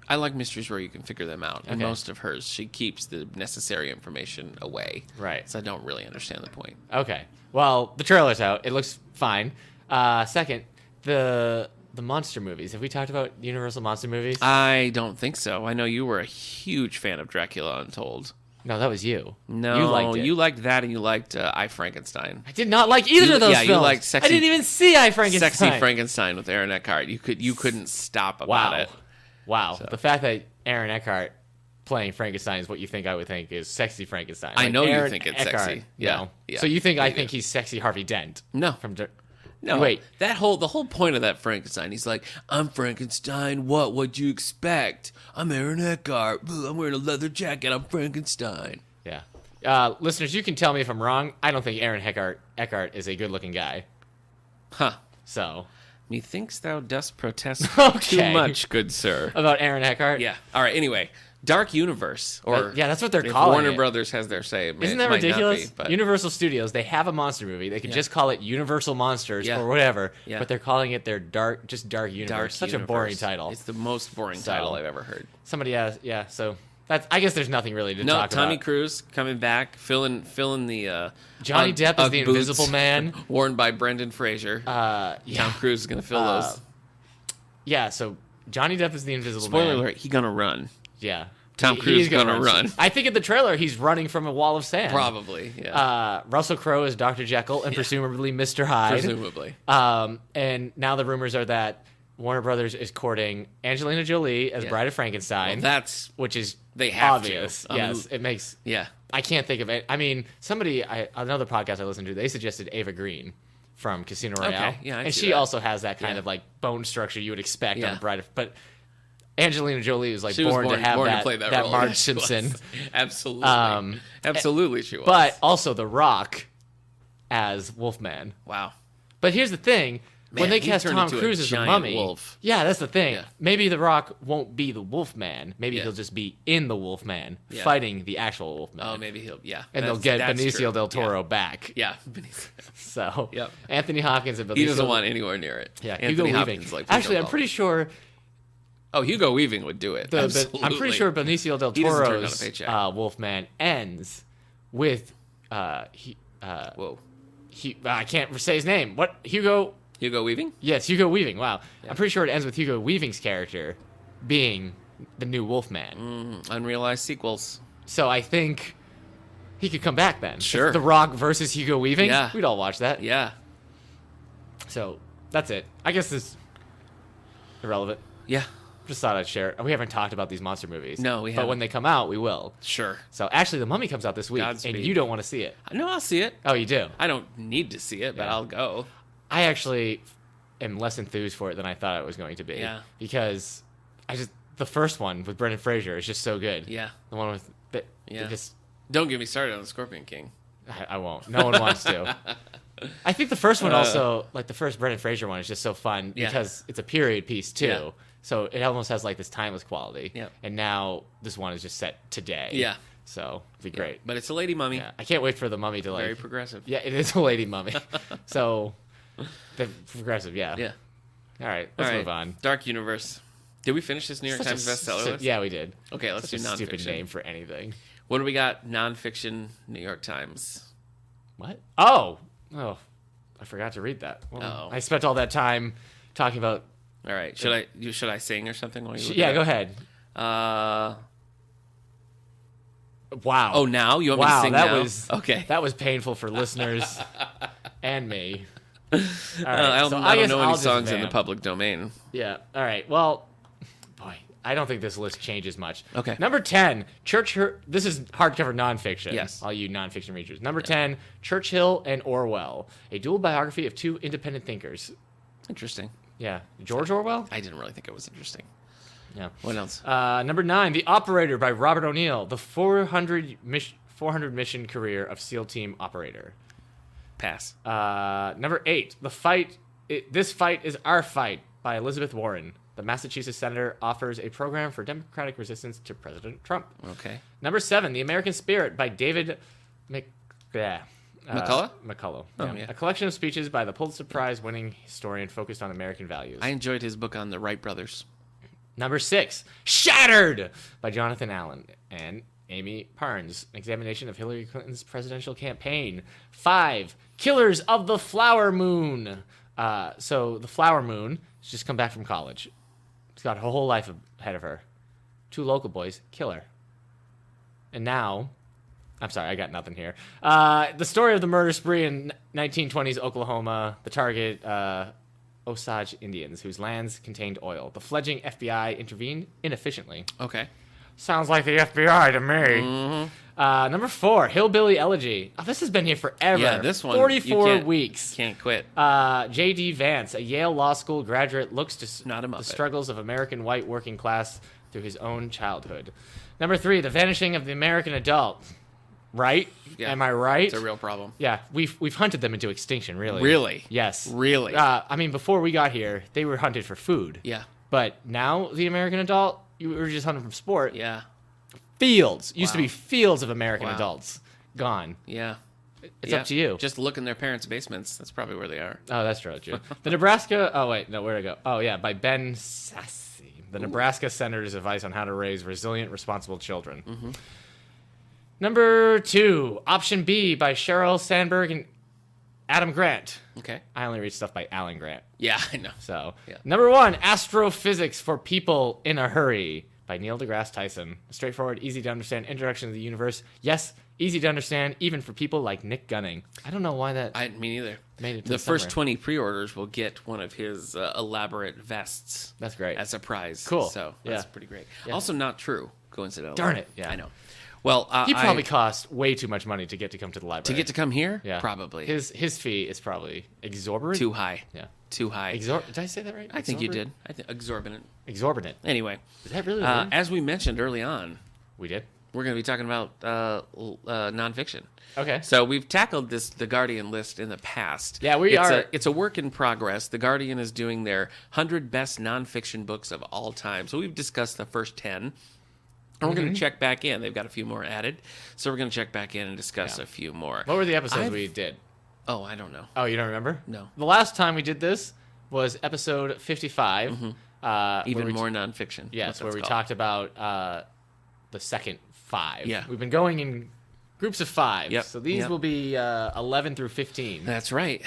I like mysteries where you can figure them out. And Okay. most of hers, she keeps the necessary information away. Right. So I don't really understand the point. Okay. Well, the trailer's out. It looks fine. Second, the monster movies. Have we talked about Universal monster movies? I don't think so. I know you were a huge fan of Dracula Untold. No, that was you. No, you liked it. You liked that, and you liked I, Frankenstein. I did not like either of those films. You liked sexy. I didn't even see I, Frankenstein. Sexy Frankenstein with Aaron Eckhart. You couldn't stop about it. Wow. So. The fact that Aaron Eckhart playing Frankenstein is what you think I would think is sexy Frankenstein. I know Aaron you think it's Eckhart, sexy. Yeah. No. Yeah. So you think I think he's sexy Harvey Dent? No. No. Wait. The whole point of that Frankenstein, he's like, I'm Frankenstein. What'd you expect? I'm Aaron Eckhart. I'm wearing a leather jacket. I'm Frankenstein. Yeah. Listeners, you can tell me if I'm wrong. I don't think Aaron Eckhart is a good-looking guy. Huh. So. Methinks thou dost protest Okay. too much, good sir. About Aaron Eckhart? Yeah. All right. Anyway, Dark Universe, or yeah, that's what they're if calling Warner it. Brothers has their say. Isn't that ridiculous? But Universal Studios, they have a monster movie. They could just call it Universal Monsters or whatever, but they're calling it their Dark Universe. Such a boring title. It's the most boring title I've ever heard. Somebody has, so that's. I guess there's nothing really to talk about. Tommy Cruise coming back, filling the Johnny Depp is the Invisible Man, worn by Brendan Fraser. Tom Cruise is gonna fill those. Yeah, so Johnny Depp is the Invisible Man. Man. Spoiler alert: he gonna run. Yeah. Tom Cruise is gonna run. I think in the trailer he's running from a wall of sand. Probably, yeah. Russell Crowe is Dr. Jekyll and presumably Mr. Hyde. Presumably. And now the rumors are that Warner Brothers is courting Angelina Jolie as Bride of Frankenstein. Well, which is they have obvious. To. Yes, it makes. Yeah. I can't think of it. I mean, another podcast I listened to, they suggested Ava Green from Casino Royale. Okay, yeah, and she also has that kind of like bone structure you would expect on a Bride of, but Angelina Jolie was like born to have that role. Marge Simpson. Absolutely. Absolutely she was. But also The Rock as Wolfman. Wow. But here's the thing. When they cast Tom Cruise as the Mummy, wolf. Yeah, that's the thing. Yeah. Maybe The Rock won't be the Wolfman. Maybe he'll just be in the Wolfman, fighting the actual Wolfman. Oh, maybe he'll, and they'll get Benicio del Toro back. Yeah. So, Anthony Hopkins and Benicio. He doesn't want anywhere near it. Yeah, Anthony Hugo Hopkins Weaving. Actually, I'm pretty sure. Oh, Hugo Weaving would do it. Absolutely. I'm pretty sure Benicio del Toro's Wolfman ends with I can't say his name. What? Hugo Weaving? Yes, Hugo Weaving. Wow. Yeah. I'm pretty sure it ends with Hugo Weaving's character being the new Wolfman. Unrealized sequels. So I think he could come back then. Sure. The Rock versus Hugo Weaving. Yeah. We'd all watch that. Yeah. So that's it. I guess this is irrelevant. Yeah. Just thought I'd share. We haven't talked about these monster movies. No, we haven't. But when they come out, we will. Sure. So actually, The Mummy comes out this week, and you don't want to see it. No, I'll see it. Oh, you do? I don't need to see it, but I'll go. I actually am less enthused for it than I thought it was going to be. Yeah. Because the first one with Brendan Fraser is just so good. Yeah. The one with don't get me started on the Scorpion King. I won't. No one wants to. I think the first one also, like the first Brendan Fraser one, is just so fun because it's a period piece too. Yeah. So it almost has like this timeless quality. Yeah. And now this one is just set today. Yeah. So it'd be great. But it's a lady mummy. Yeah. I can't wait for the mummy to Very progressive. Yeah, it is a lady mummy. So progressive, yeah. Yeah. All right, let's move on. Dark Universe. Did we finish this New York Times bestseller list? Yeah, we did. Okay, let's do nonfiction. Stupid name for anything. What do we got? Nonfiction New York Times. What? Oh, I forgot to read that. Well, I spent all that time talking about. All right, should I sing or something? While you go ahead. Wow. Oh, now you want me to sing now? Okay. That was painful for listeners and me. All right, I don't know any songs in the public domain. Yeah. All right. Well, boy, I don't think this list changes much. Okay. Number 10, This is hardcover nonfiction. Yes. All you nonfiction readers. Number 10, Churchill and Orwell, a dual biography of two independent thinkers. Interesting. Yeah. George Orwell? I didn't really think it was interesting. Yeah. What else? Number 9, The Operator by Robert O'Neill, the 400 mission career of SEAL Team Operator. Pass. Number 8, This Fight is Our Fight by Elizabeth Warren. The Massachusetts senator offers a program for democratic resistance to President Trump. Okay. Number 7, The American Spirit by David McCullough. McCullough. Oh, yeah. A collection of speeches by the Pulitzer Prize-winning historian focused on American values. I enjoyed his book on the Wright brothers. Number 6, Shattered by Jonathan Allen and Amy Parnes. An examination of Hillary Clinton's presidential campaign. 5, Killers of the Flower Moon. So the Flower Moon has just come back from college. She's got her whole life ahead of her. 2 local boys kill her. And now I'm sorry, I got nothing here. The story of the murder spree in 1920s Oklahoma. The target, Osage Indians, whose lands contained oil. The fledgling FBI intervened inefficiently. Okay. Sounds like the FBI to me. Mm-hmm. Number 4, Hillbilly Elegy. Oh, this has been here forever. Yeah, this one. 44 weeks. Can't quit. J.D. Vance, a Yale Law School graduate, looks to Not a the Muppet. struggles of American white working class through his own childhood. Number 3, The Vanishing of the American Adult. Right? Yeah. Am I right? It's a real problem. Yeah, we've hunted them into extinction, really. Really? Yes. Really? I mean, before we got here, they were hunted for food. Yeah. But now, the American adult, you were just hunting from sport. Yeah. Fields. Used to Wow. be fields of American Wow. adults. Gone. Yeah. It's up to you. Just look in their parents' basements. That's probably where they are. Oh, that's true. The Nebraska... Oh, wait. No, where'd I go? Oh, yeah, by Ben Sasse. The Nebraska Senator's advice on how to raise resilient, responsible children. Mm-hmm. Number 2, Option B by Sheryl Sandberg and Adam Grant. Okay. I only read stuff by Alan Grant. Yeah, I know. So, Yeah. Number 1, Astrophysics for People in a Hurry by Neil deGrasse Tyson. A straightforward, easy to understand introduction to the universe. Yes, easy to understand even for people like Nick Gunning. I don't know why that Me neither. made it to The first summary. 20 pre-orders will get one of his elaborate vests. That's great. As a prize. Cool. So Yeah. that's pretty great. Yeah. Also not true, coincidentally. Darn it. Yeah. I know. Well, He probably cost way too much money to get to come to the library. to get to come here? yeah. Probably. His fee is probably exorbitant. Too high. Yeah. Too high. Did I say that right? I think you Exorbitant? did. Exorbitant. Exorbitant. Anyway, Is that really? a word? as we mentioned early on, We did. we're going to be talking about nonfiction. Okay. So we've tackled The Guardian list in the past. Yeah, we are- It's a work in progress. The Guardian is doing their 100 best nonfiction books of all time. So we've discussed the first 10. And we're going to check back in. They've got a few more added. So we're going to check back in and discuss Yeah. a few more. What were the episodes I've- we did? Oh, I don't know. Oh, you don't remember? No. The last time we did this was episode 55. Where Even we more nonfiction. Yes, What where that's we called. talked about the second 5. Yeah. We've been going in groups of 5. Yep, So these yep. will be 11 through 15. That's right.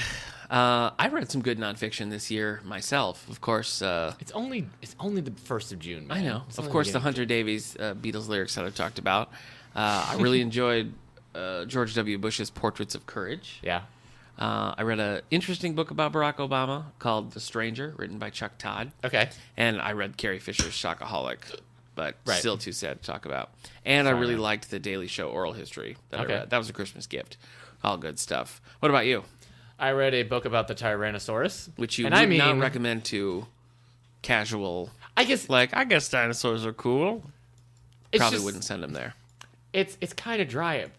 I read some good nonfiction this year myself. Of course, It's only the 1st of June, man. I know. It's Of only course, the beginning. Hunter Davies Beatles lyrics that I've talked about. I really enjoyed George W. Bush's Portraits of Courage. Yeah. I read an interesting book about Barack Obama called The Stranger, written by Chuck Todd. Okay. And I read Carrie Fisher's Shockaholic, but Right. still too sad to talk about. And I Sorry, really man. liked the Daily Show oral history that Okay. I read. That was a Christmas gift. All good stuff. What about you? I read a book about the Tyrannosaurus, Which you and would I mean, not recommend to casual, I guess like, I guess dinosaurs are cool. it's Probably just, wouldn't send them there. It's kind of dry at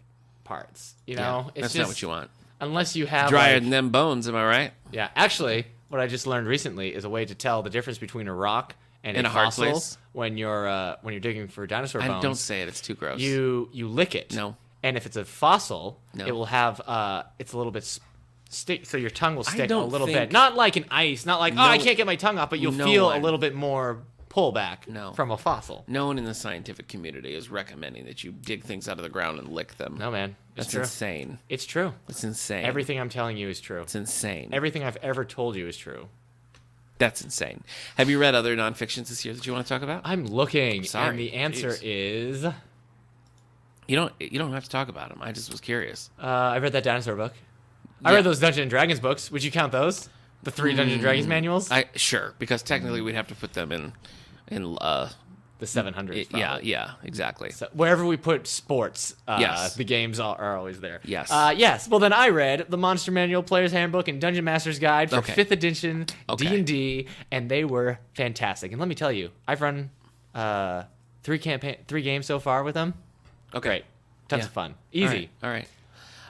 parts, you know. Yeah, it's that's just, not what you want. Unless you have Drier like, than them bones, am I right? yeah. Actually, what I just learned recently is a way to tell the difference between a rock and In a a hard fossil place? when you're digging for dinosaur bones. Don't say it. It's too gross. You lick it. No. And if it's a fossil, No. it will have it's a little bit stick, so your tongue will stick a don't little think- bit. Not like an ice, not like No- I can't get my tongue off, but you'll no feel a one- little bit more pullback No. from a fossil. No one in the scientific community is recommending that you dig things out of the ground and lick them. No, man, it's That's true. insane. It's true. It's insane. Everything I'm telling you is true. It's insane. Everything I've ever told you is true. That's insane. Have you read other nonfictions this year that you want to talk about? I'm looking, sorry. and the answer Jeez. is You don't have to talk about them. I just was curious. I read that dinosaur book. I Yeah. read those Dungeons and Dragons books. Would you count those? The 3 Dungeons and Dragons manuals? Sure, because technically we'd have to put them in The 700s. Probably. yeah, exactly. So wherever we put sports, Yes. the games are always there. Yes. Yes. Well, then I read the Monster Manual, Player's Handbook, and Dungeon Master's Guide for Okay. 5th edition Okay. D&D, and they were fantastic. And let me tell you, I've run 3 games so far with them. Okay. Great. Tons Yeah. of fun. Easy. All right.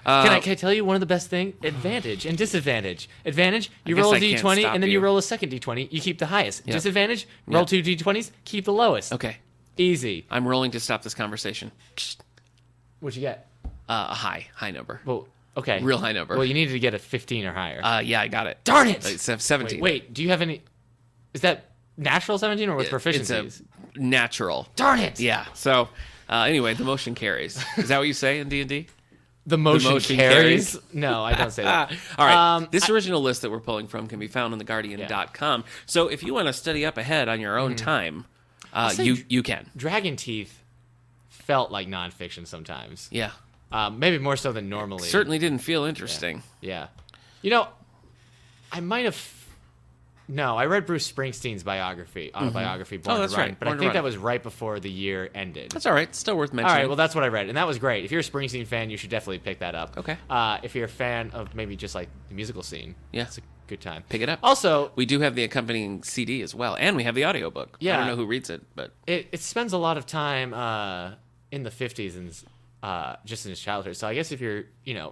Can I tell you one of the best things? Advantage and disadvantage. Advantage, you roll a I can't d20 stop and then you you. roll a second d20. You keep the highest. Yeah. Disadvantage, roll Yeah. 2 d20s, keep the lowest. Okay. Easy. I'm rolling to stop this conversation. What'd you get? A high number. Well, okay. Real high number. Well, you needed to get a 15 or higher. Yeah, I got it. Darn it! It's 17. Wait, do you have any... Is that natural 17 or with proficiencies? It's a natural. Darn it! Yeah. So, anyway, the motion carries. Is that what you say in D&D? The motion, motion carries? carries. No, I don't say that. All right. This original list that we're pulling from can be found on theguardian.com. Yeah. So if you want to study up ahead on your own time, say you can. Dragon Teeth felt like nonfiction sometimes. Yeah. Maybe more so than normally. Certainly didn't feel interesting. Yeah. You know, I might have. No, I read Bruce Springsteen's autobiography, Born to that's Run, right, but Born I to think Run. that was right before the year ended. That's all right. Still worth All mentioning. right, well, that's what I read, and that was great. If you're a Springsteen fan, you should definitely pick that up. Okay. If you're a fan of maybe just like the musical scene, Yeah. it's a good time. Pick it up. Also, We do have the accompanying CD as well, and we have the audiobook. Yeah. I don't know who reads it, but it spends a lot of time in the 50s and just in his childhood. So I guess if you're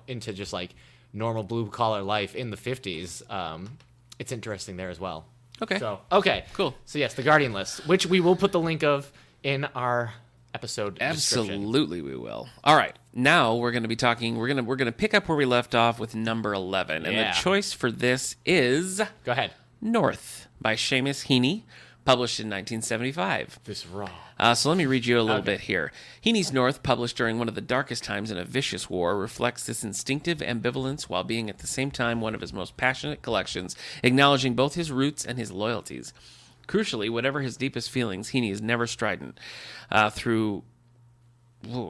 into just like normal blue collar life in the 50s, it's interesting there as well. okay. So okay, Cool. So yes, the Guardian list, which we will put the link of in our episode description. Absolutely, we will. All right, now we're going to be talking. We're gonna pick up where we left off with number 11, and Yeah. the choice for this is Go ahead. North by Seamus Heaney, published in 1975. This raw. So let me read you a little bit here. Heaney's North, published during one of the darkest times in a vicious war, reflects this instinctive ambivalence while being at the same time one of his most passionate collections, acknowledging both his roots and his loyalties. Crucially, whatever his deepest feelings, Heaney is never strident.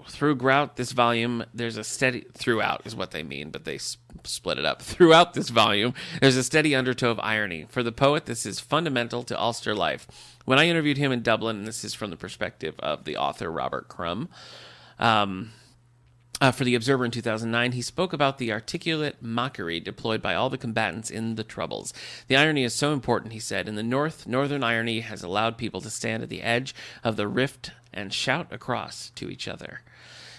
Throughout this volume, there's a steady... Throughout is what they mean, but they split it up. Throughout this volume, there's a steady undertow of irony. For the poet, this is fundamental to Ulster life. When I interviewed him in Dublin, and this is from the perspective of the author Robert Crumb, for The Observer in 2009, he spoke about the articulate mockery deployed by all the combatants in the Troubles. The irony is so important, he said. In the North, northern irony has allowed people to stand at the edge of the rift and shout across to each other.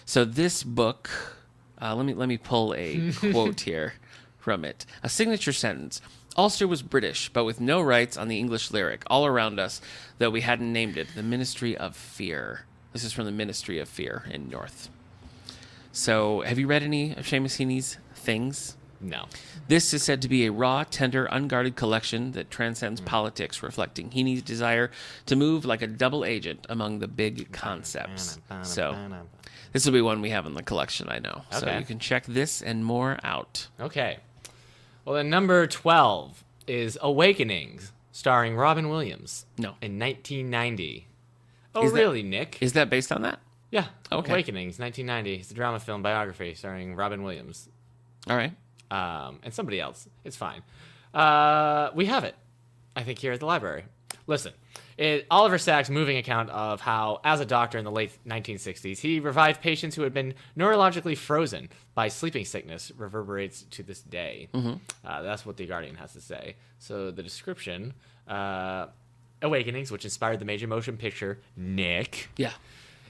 So this book, let me pull a quote here from it. A signature sentence. Ulster was British, but with no rights on the English lyric. All around us, though we hadn't named it, the Ministry of Fear. This is from the Ministry of Fear in North. So, have you read any of Seamus Heaney's things? No. This is said to be a raw, tender, unguarded collection that transcends politics, reflecting Heaney's desire to move like a double agent among the big concepts. So, this will be one we have in the collection, I know. So Okay. you can check this and more out. Okay. Well, then number 12 is Awakenings, starring Robin Williams. No. In 1990. Oh, Is that- really, Nick? Is that based on that? Yeah. Okay. Awakenings, 1990. It's a drama film biography starring Robin Williams. All right. And somebody else. It's fine. We have it, I think, here at the library. Listen, Oliver Sacks' moving account of how, as a doctor in the late 1960s, he revived patients who had been neurologically frozen by sleeping sickness reverberates to this day. That's what The Guardian has to say. So the description, Awakenings, which inspired the major motion picture, Nick, Yeah.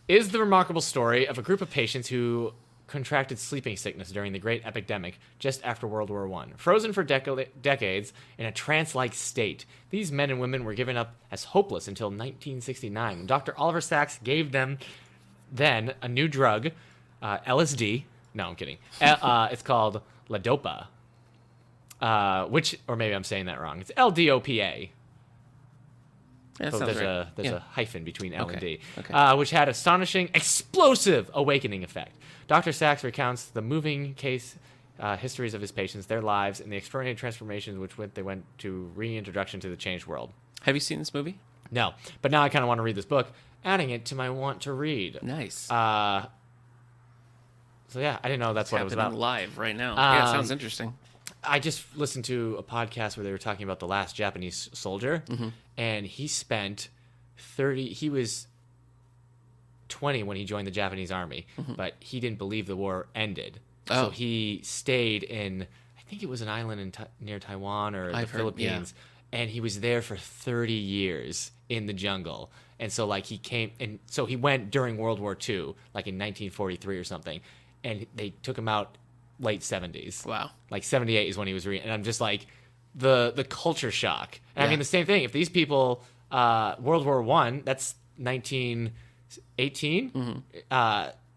is the remarkable story of a group of patients who contracted sleeping sickness during the Great Epidemic just after World War I. Frozen for decades in a trance-like state, these men and women were given up as hopeless until 1969, when Dr. Oliver Sacks gave them then a new drug, LSD. No, I'm kidding. It's called Ledopa, or maybe I'm saying that wrong. It's LDOPA. That So sounds there's right. a hyphen between L and D, Okay. which had astonishing, explosive awakening effect. Dr. Sacks recounts the moving case histories of his patients, their lives, and the extraordinary transformations they went to reintroduction to the changed world. Have you seen this movie? No, but now I kind of want to read this book, adding it to my want to read. Nice. So yeah, I didn't know that's what it was Happening about. live right now. Yeah, it sounds interesting. I just listened to a podcast where they were talking about the last Japanese soldier, and he spent he was 20 when he joined the Japanese army, but he didn't believe the war ended. So Oh. he stayed in, I think it was an island near Taiwan or I've the heard, Philippines, and he was there for 30 years in the jungle. And so like he went during World War II, like in 1943 or something, and they took him out late 70s. Wow. Like 78 is when he was and I'm just like the culture shock. And I Yeah. mean the same thing. If these people World War I, that's 1918,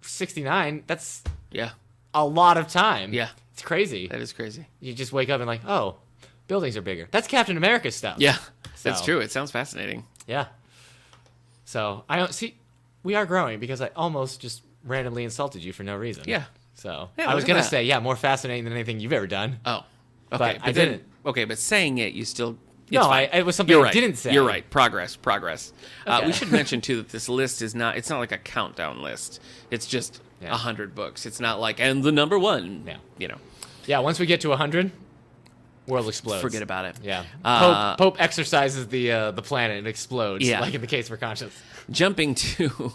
69, that's Yeah. a lot of time. Yeah. It's crazy. That is crazy. You just wake up and like, oh, buildings are bigger. That's Captain America stuff. Yeah. That's So- true. It sounds fascinating. Yeah. So I don't see. We are growing because I almost just randomly insulted you for no reason. Yeah. So Yeah, I was look at gonna that. say, yeah, more fascinating than anything you've ever done. Oh. Okay. But I then- didn't. Okay, but saying it, you still. No, it's fine. it was something You're I right. didn't say. You're right. Progress. Okay. We should mention too that this list is not. It's not like a countdown list. It's just 100 books. It's not like, and the number one, Yeah, once we get to 100, world explodes. Forget about it. Yeah. Pope exercises the planet and explodes, like in the case for conscience. Jumping to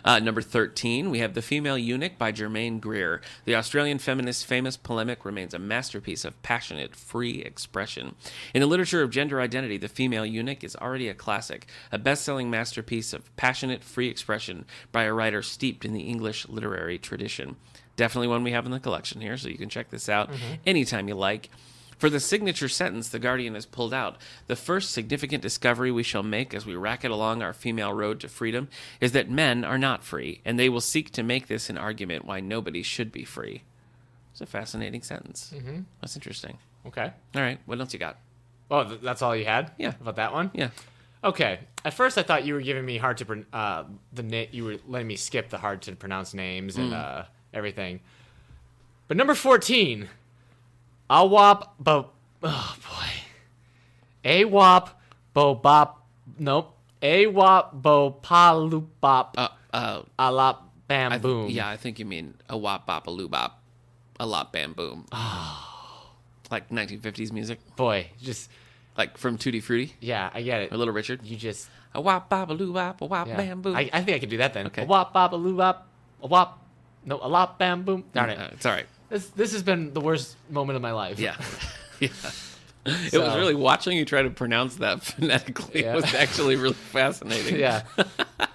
number 13, we have The Female Eunuch by Germaine Greer. The Australian feminist's famous polemic remains a masterpiece of passionate, free expression. In the literature of gender identity, The Female Eunuch is already a classic, a best-selling masterpiece of passionate, free expression by a writer steeped in the English literary tradition. Definitely one we have in the collection here, so you can check this out anytime you like. For the signature sentence The Guardian has pulled out, the first significant discovery we shall make as we racket along our female road to freedom is that men are not free, and they will seek to make this an argument why nobody should be free. It's a fascinating sentence. That's interesting. Okay. All right, what else you got? Oh, that's all you had? Yeah. About that one? Yeah. Okay. At first, I thought you were giving me you were letting me skip the hard to pronounce names and everything. But number 14, Awopbopaloobop. Alopbamboom. I think you mean Awopbopaloobop. Alopbamboom. Oh. Like 1950s music? Boy, just... Like from Tutti Frutti? Yeah, I get it. Or Little Richard? You just... Awopbopaloobop, Awopbamboom. I think I could do that then. Okay. Awopbopaloobop, Alopbamboom. Darn it. It's all right. This has been the worst moment of my life. Yeah. Yeah. It was really watching you try to pronounce that phonetically was actually really fascinating. Yeah.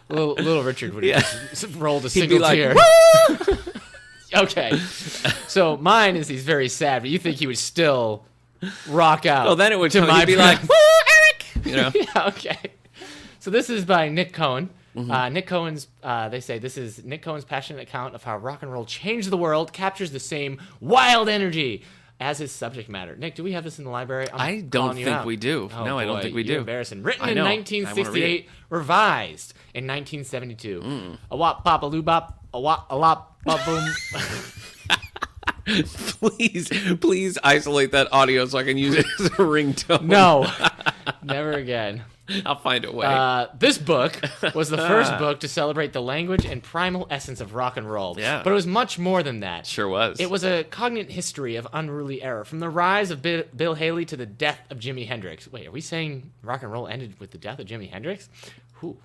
Little Richard would have just rolled a single like, tear. Okay. So mine is he's very sad, but you think he would still rock out. Well, then it would to my be like, woo, Eric! Yeah, okay. So this is by Nick Cohen. Nick Cohen's, they say this is Nick Cohen's passionate account of how rock and roll changed the world, captures the same wild energy as his subject matter. Nick, do we have this in the library? I don't think we do. Oh, no, I don't think we do. Embarrassing. Written in 1968, revised in 1972. Awopbopaloobop, Alopbamboom. Please isolate that audio so I can use it as a ringtone. No, never again. I'll find a way. This book was the first book to celebrate the language and primal essence of rock and roll. Yeah. But it was much more than that. Sure was. It was a cognate history of unruly error, from the rise of Bill Haley to the death of Jimi Hendrix. Wait, are we saying rock and roll ended with the death of Jimi Hendrix? Whew.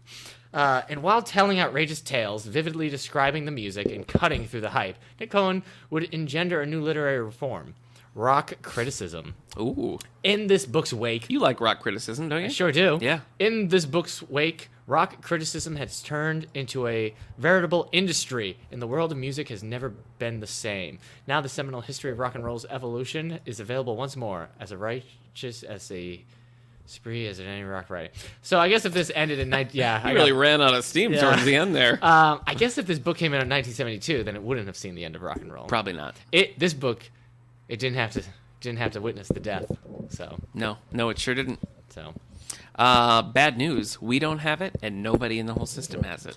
And while telling outrageous tales, vividly describing the music and cutting through the hype, Nick Cohen would engender a new literary reform: rock criticism. Ooh. In this book's wake... You like rock criticism, don't you? I sure do. Yeah. In this book's wake, rock criticism has turned into a veritable industry, and the world of music has never been the same. Now the seminal history of rock and roll's evolution is available once more as a righteous as a spree as in any rock writing. So I guess if this ended in... I really ran out of steam towards the end there. I guess if this book came out in 1972, then it wouldn't have seen the end of rock and roll. Probably not. This book... It didn't have to witness the death. So no, it sure didn't. So, bad news. We don't have it, and nobody in the whole system has it.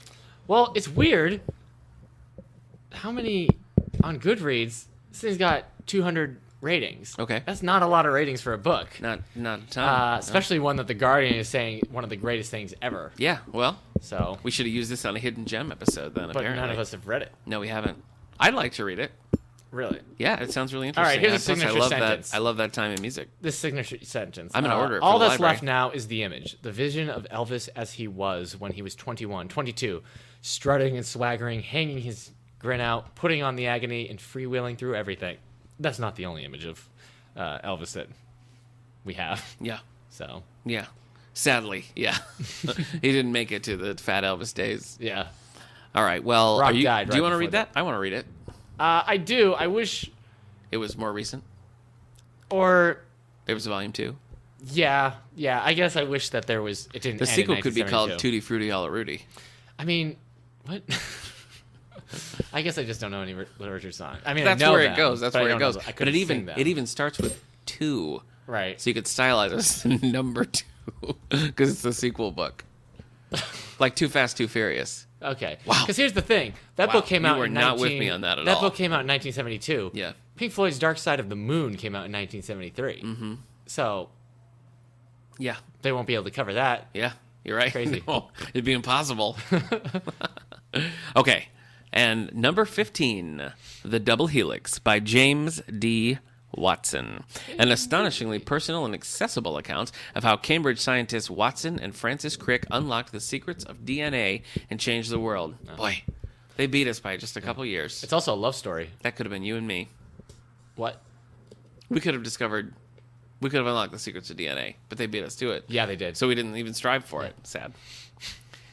Well, it's weird. How many on Goodreads? This thing's got 200 ratings. Okay, that's not a lot of ratings for a book. Not a ton. Especially one that the Guardian is saying one of the greatest things ever. Yeah. Well, so we should have used this on a hidden gem episode then. But apparently, none of us have read it. No, we haven't. I'd like to read it. Really? Yeah, it sounds really interesting. All right, here's a signature sentence. I love that time in music. This signature sentence. I'm going to order it all for the that's library. left now is the image, the vision of Elvis as he was when he was 21, 22, strutting and swaggering, hanging his grin out, putting on the agony, and freewheeling through everything. That's not the only image of Elvis that we have. Yeah. So. Yeah. Sadly, yeah. He didn't make it to the Fat Elvis days. Yeah. All right, well, Rock do you died right want to read before that? I want to read it. I do. I wish it was more recent. Or it was volume 2. Yeah. I guess I wish that there was. It didn't. The end sequel in could be called 1972. Tutti Frutti Alla Rudy. I mean, what? I guess I just don't know any literature song. I mean, that's I know where them, it goes. That's where it goes. But it even starts with 2. Right. So you could stylize it as number 2 because it's the sequel book, like Too Fast, Too Furious. Okay. Wow. Because here's the thing. That book came out You were in not with me on that at all. That book came out in 1972. Yeah. Pink Floyd's Dark Side of the Moon came out in 1973. Mm-hmm. So. Yeah. They won't be able to cover that. Yeah. You're right. Crazy. No, it'd be impossible. Okay. And number 15, The Double Helix by James D. Watson. An astonishingly personal and accessible account of how Cambridge scientists Watson and Francis Crick unlocked the secrets of DNA and changed the world. Boy, they beat us by just a couple years. It's also a love story. That could have been you and me. What? We could have unlocked the secrets of DNA, but they beat us to it. Yeah, they did. So we didn't even strive for it. Sad.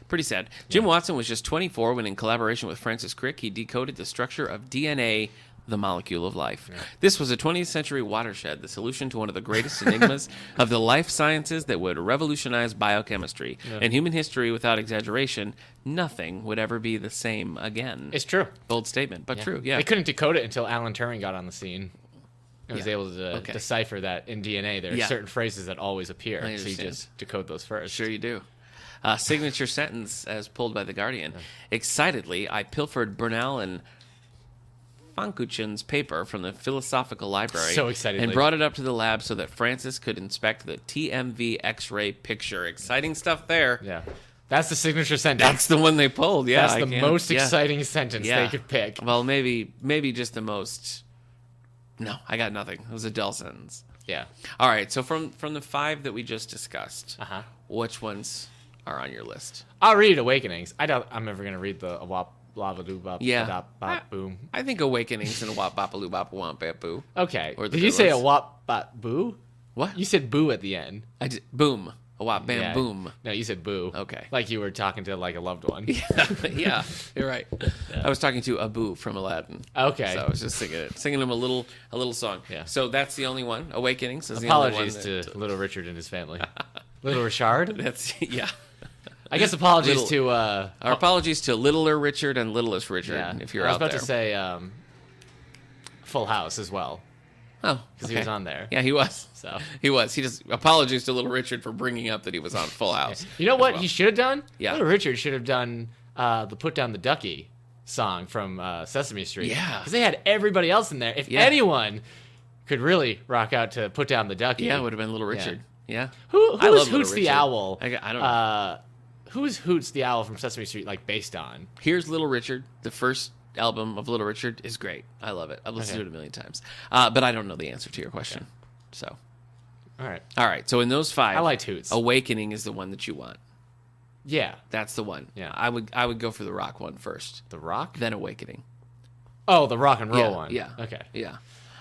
Pretty sad. Jim Watson was just 24 when, in collaboration with Francis Crick, he decoded the structure of DNA, the molecule of life. Yeah. This was a 20th century watershed, the solution to one of the greatest enigmas of the life sciences that would revolutionize biochemistry. Yeah. In human history, without exaggeration, nothing would ever be the same again. It's true. Bold statement, but true, yeah. They couldn't decode it until Alan Turing got on the scene. I was able to decipher that in DNA. There are certain phrases that always appear, so you just decode those first. Sure you do. Signature sentence as pulled by The Guardian. Excitedly, I pilfered Bernal and Fankuchen's paper from the Philosophical Library and brought it up to the lab so that Francis could inspect the TMV X-ray picture. Exciting stuff there. Yeah. That's the signature sentence. That's the one they pulled, yeah. That's the most exciting sentence they could pick. Well, maybe just the most... No, I got nothing. It was a dull sentence. Yeah. All right, so from the 5 that we just discussed, which ones are on your list? I'll read Awakenings. I doubt I'm ever going to read the Awopbopaloobop. Boom. I think Awakenings and Awopbopaloobop. Okay. Did you say Awopbopoo? What? You said boo at the end. I did. Boom. Awopbamboom. No, you said boo. Okay. Like you were talking to like a loved one. Yeah, you're right. Yeah. I was talking to Abu from Aladdin. Okay. So I was just singing him a little song. Yeah. So that's the only one. Awakenings is apologies the only one to Little Richard and his family. Little Richard? Yeah. I guess apologies to... our apologies to Littler Richard and Littlest Richard, if you're out there. I was about to say Full House as well. Oh, because he was on there. Yeah, he was. So he was. He just apologies to Little Richard for bringing up that he was on Full House. You know what he should have done? Yeah. Little Richard should have done the "Put Down the Ducky" song from Sesame Street. Yeah, because they had everybody else in there. If anyone could really rock out to "Put Down the Ducky," it would have been Little Richard. Yeah. Who is Hoots the Owl? I don't know. Who's Hoots the Owl from Sesame Street based on? Here's Little Richard. The first album of Little Richard is great. I love it. I've listened to it a million times. But I don't know the answer to your question. So, all right. So in those 5, I like Hoots. Awakening is the one that you want. Yeah, that's the one. Yeah, I would go for the rock one first. The rock, then Awakening. Oh, the rock and roll one. Yeah. Okay. Yeah.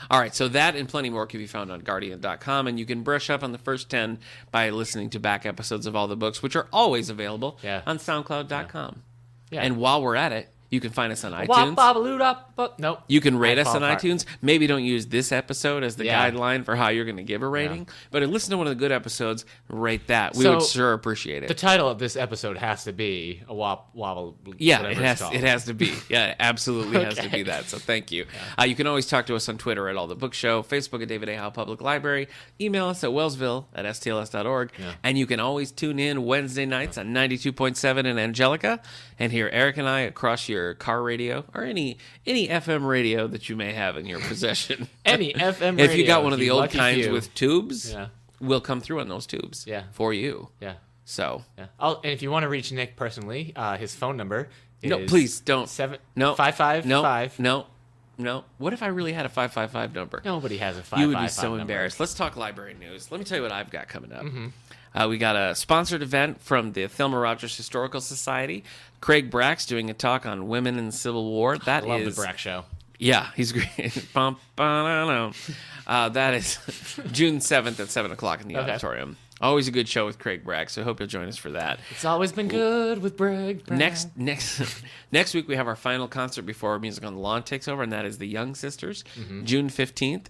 All right, so that and plenty more can be found on Guardian.com, and you can brush up on the first 10 by listening to back episodes of all the books, which are always available on SoundCloud.com. Yeah. And while we're at it, you can find us on iTunes. Nope. You can rate us on iTunes. Maybe don't use this episode as the guideline for how you're going to give a rating, but listen to one of the good episodes, rate that. We would sure appreciate it. The title of this episode has to be a wobble. Yeah, it has to be. Yeah, it absolutely has to be that. So thank you. Yeah. You can always talk to us on Twitter at All the Book Show, Facebook at David A. Howe Public Library, email us at wellsville@stls.org, and you can always tune in Wednesday nights on 92.7 in Angelica and hear Eric and I across your car radio or any FM radio that you may have in your possession. Any FM radio. If you got one of the old kinds with tubes, we'll come through on those tubes for you. Yeah. So. Yeah. And if you want to reach Nick personally, his phone number is... No, please don't. 555. No. What if I really had a 555 number? Nobody has a 555 You would be so number. embarrassed. Let's talk library news. Let me tell you what I've got coming up. We got a sponsored event from the Thelma Rogers Historical Society. Craig Brack's doing a talk on women in the Civil War. I love the Brack show. Yeah, he's great. That is June 7th at 7 o'clock in the auditorium. Always a good show with Craig Brack, so I hope you'll join us for that. It's always been good with Brack. Next week we have our final concert before Music on the Lawn takes over, and that is the Young Sisters, June 15th,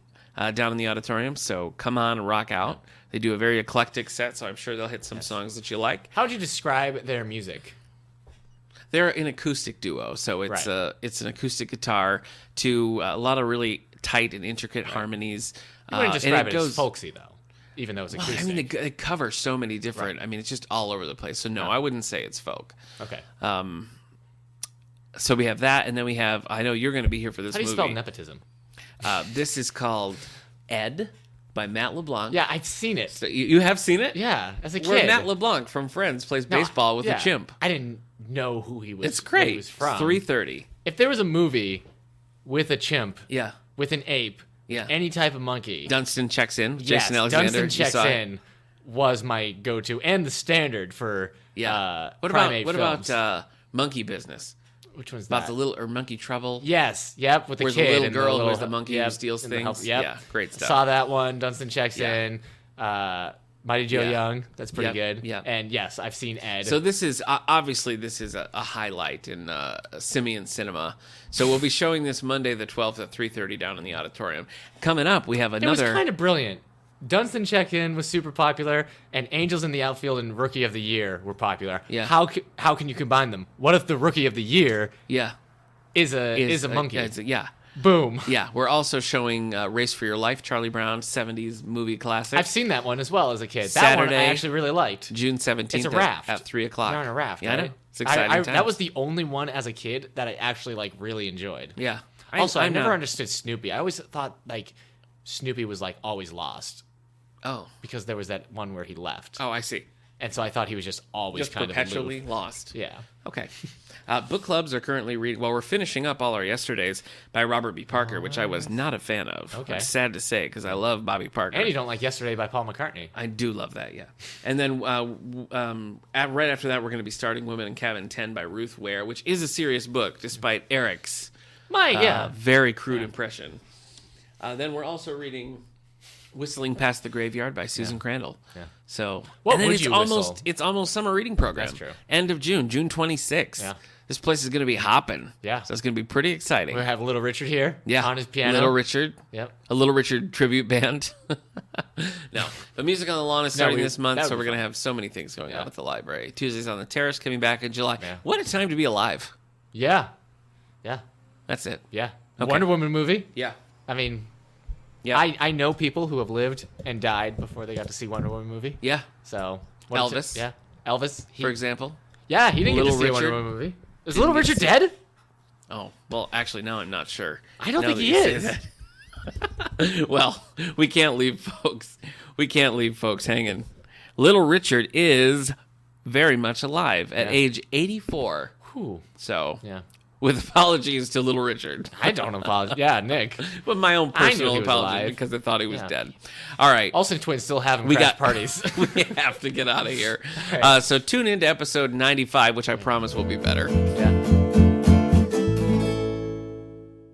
down in the auditorium. So come on and rock out. They do a very eclectic set, so I'm sure they'll hit some songs that you like. How would you describe their music? They're an acoustic duo, so it's an acoustic guitar to a lot of really tight and intricate harmonies. You wouldn't describe it as folksy, though, even though it's acoustic. I mean, they cover so many different... I mean, it's just all over the place. So, no, I wouldn't say it's folk. Okay. So we have that, and then we have... I know you're going to be here for this movie. How do you spell nepotism? This is called Ed by Matt LeBlanc. Yeah, I've seen it. So you have seen it? Yeah, as a kid. Where Matt LeBlanc from Friends plays baseball with a chimp. I didn't know who he was. It's great. Who he was from. 3:30 if there was a movie with a chimp, Yeah. with an ape, Yeah. any type of monkey, Dunstan checks in. yes, Jason Alexander. Dunstan You checks saw it? in was my go-to and the standard for What primate about films. Monkey Business? Which one's About that? the little or Monkey Trouble? Yes, yep, with the Where's kid the little and girl the who's the monkey who steals and the things? Yep. Yeah, great stuff. Saw that one. Dunstan checks Yeah. in. Mighty Joe Yeah. Young. That's pretty Yeah, good. yeah. And yes, I've seen Ed. So this is obviously a highlight in Simian cinema. So we'll be showing this Monday the 12th at 3:30 down in the auditorium. Coming up, we have it was another. kind of brilliant. Dunstan check in was super popular, and Angels in the Outfield and Rookie of the Year were popular. Yeah. How can you combine them? What if the Rookie of the Year Yeah, is a monkey? Yeah. Boom. Yeah, we're also showing Race for Your Life, Charlie Brown, 70s movie classic. I've seen that one as well as a kid. That one I Saturday, actually really liked. June 17th It's a raft. at 3 o'clock. They're on a raft. Yeah, I right? know. It's exciting times. That was the only one as a kid that I actually like really enjoyed. Yeah. Also, I I'm never not- understood Snoopy. I always thought like Snoopy was like always lost Oh. because there was that one where he left, Oh, I see. and so I thought he was just always Just kind perpetually of aloof. lost. Yeah. Okay. Book clubs are currently reading. Well, we're finishing up all our yesterdays by Robert B. Parker, which I was not a fan of. Okay. It's sad to say because I love Bobby Parker. And you don't like Yesterday by Paul McCartney. I do love that, yeah. And then right after that, we're going to be starting Women in Cabin 10 by Ruth Ware, which is a serious book, despite Eric's very crude impression. Then we're also reading Whistling Past the Graveyard by Susan Crandall. Yeah. So What and then would it's you almost whistle? it's almost summer reading program. That's true. End of June, June 26th. Yeah. This place is going to be hopping. Yeah. So it's going to be pretty exciting. We have Little Richard here. Yeah. On his piano. Little Richard. Yep. A Little Richard tribute band. No. The Music on the Lawn is starting this month, that would so be we're going to fun. have so many things going Yeah. on at the library. Tuesdays on the Terrace coming back in July. Yeah. What a time to be alive. Yeah. Yeah. That's it. Yeah. Okay. Wonder Woman movie. Yeah. I mean, Yeah. I know people who have lived and died before they got to see Wonder Woman movie. Yeah. So Elvis. Yeah. Elvis. For example. Yeah, he didn't get to Little see a Wonder Richard. Woman movie. Is Didn't Little get to Richard see- dead? Oh, well, actually, now I'm not sure. I don't Now think that he you say is. that. Well, we can't leave folks hanging. Little Richard is very much alive at Yeah. age 84. Whew. So, Yeah. with apologies to Little Richard. I don't apologize. Yeah, Nick. But my own I knew personal he was apology alive. because I thought he was Yeah. dead. All right. Olsen twins still having We crash got- parties. We have to get out of here. right. So tune into episode 95, which I promise will be better. Yeah.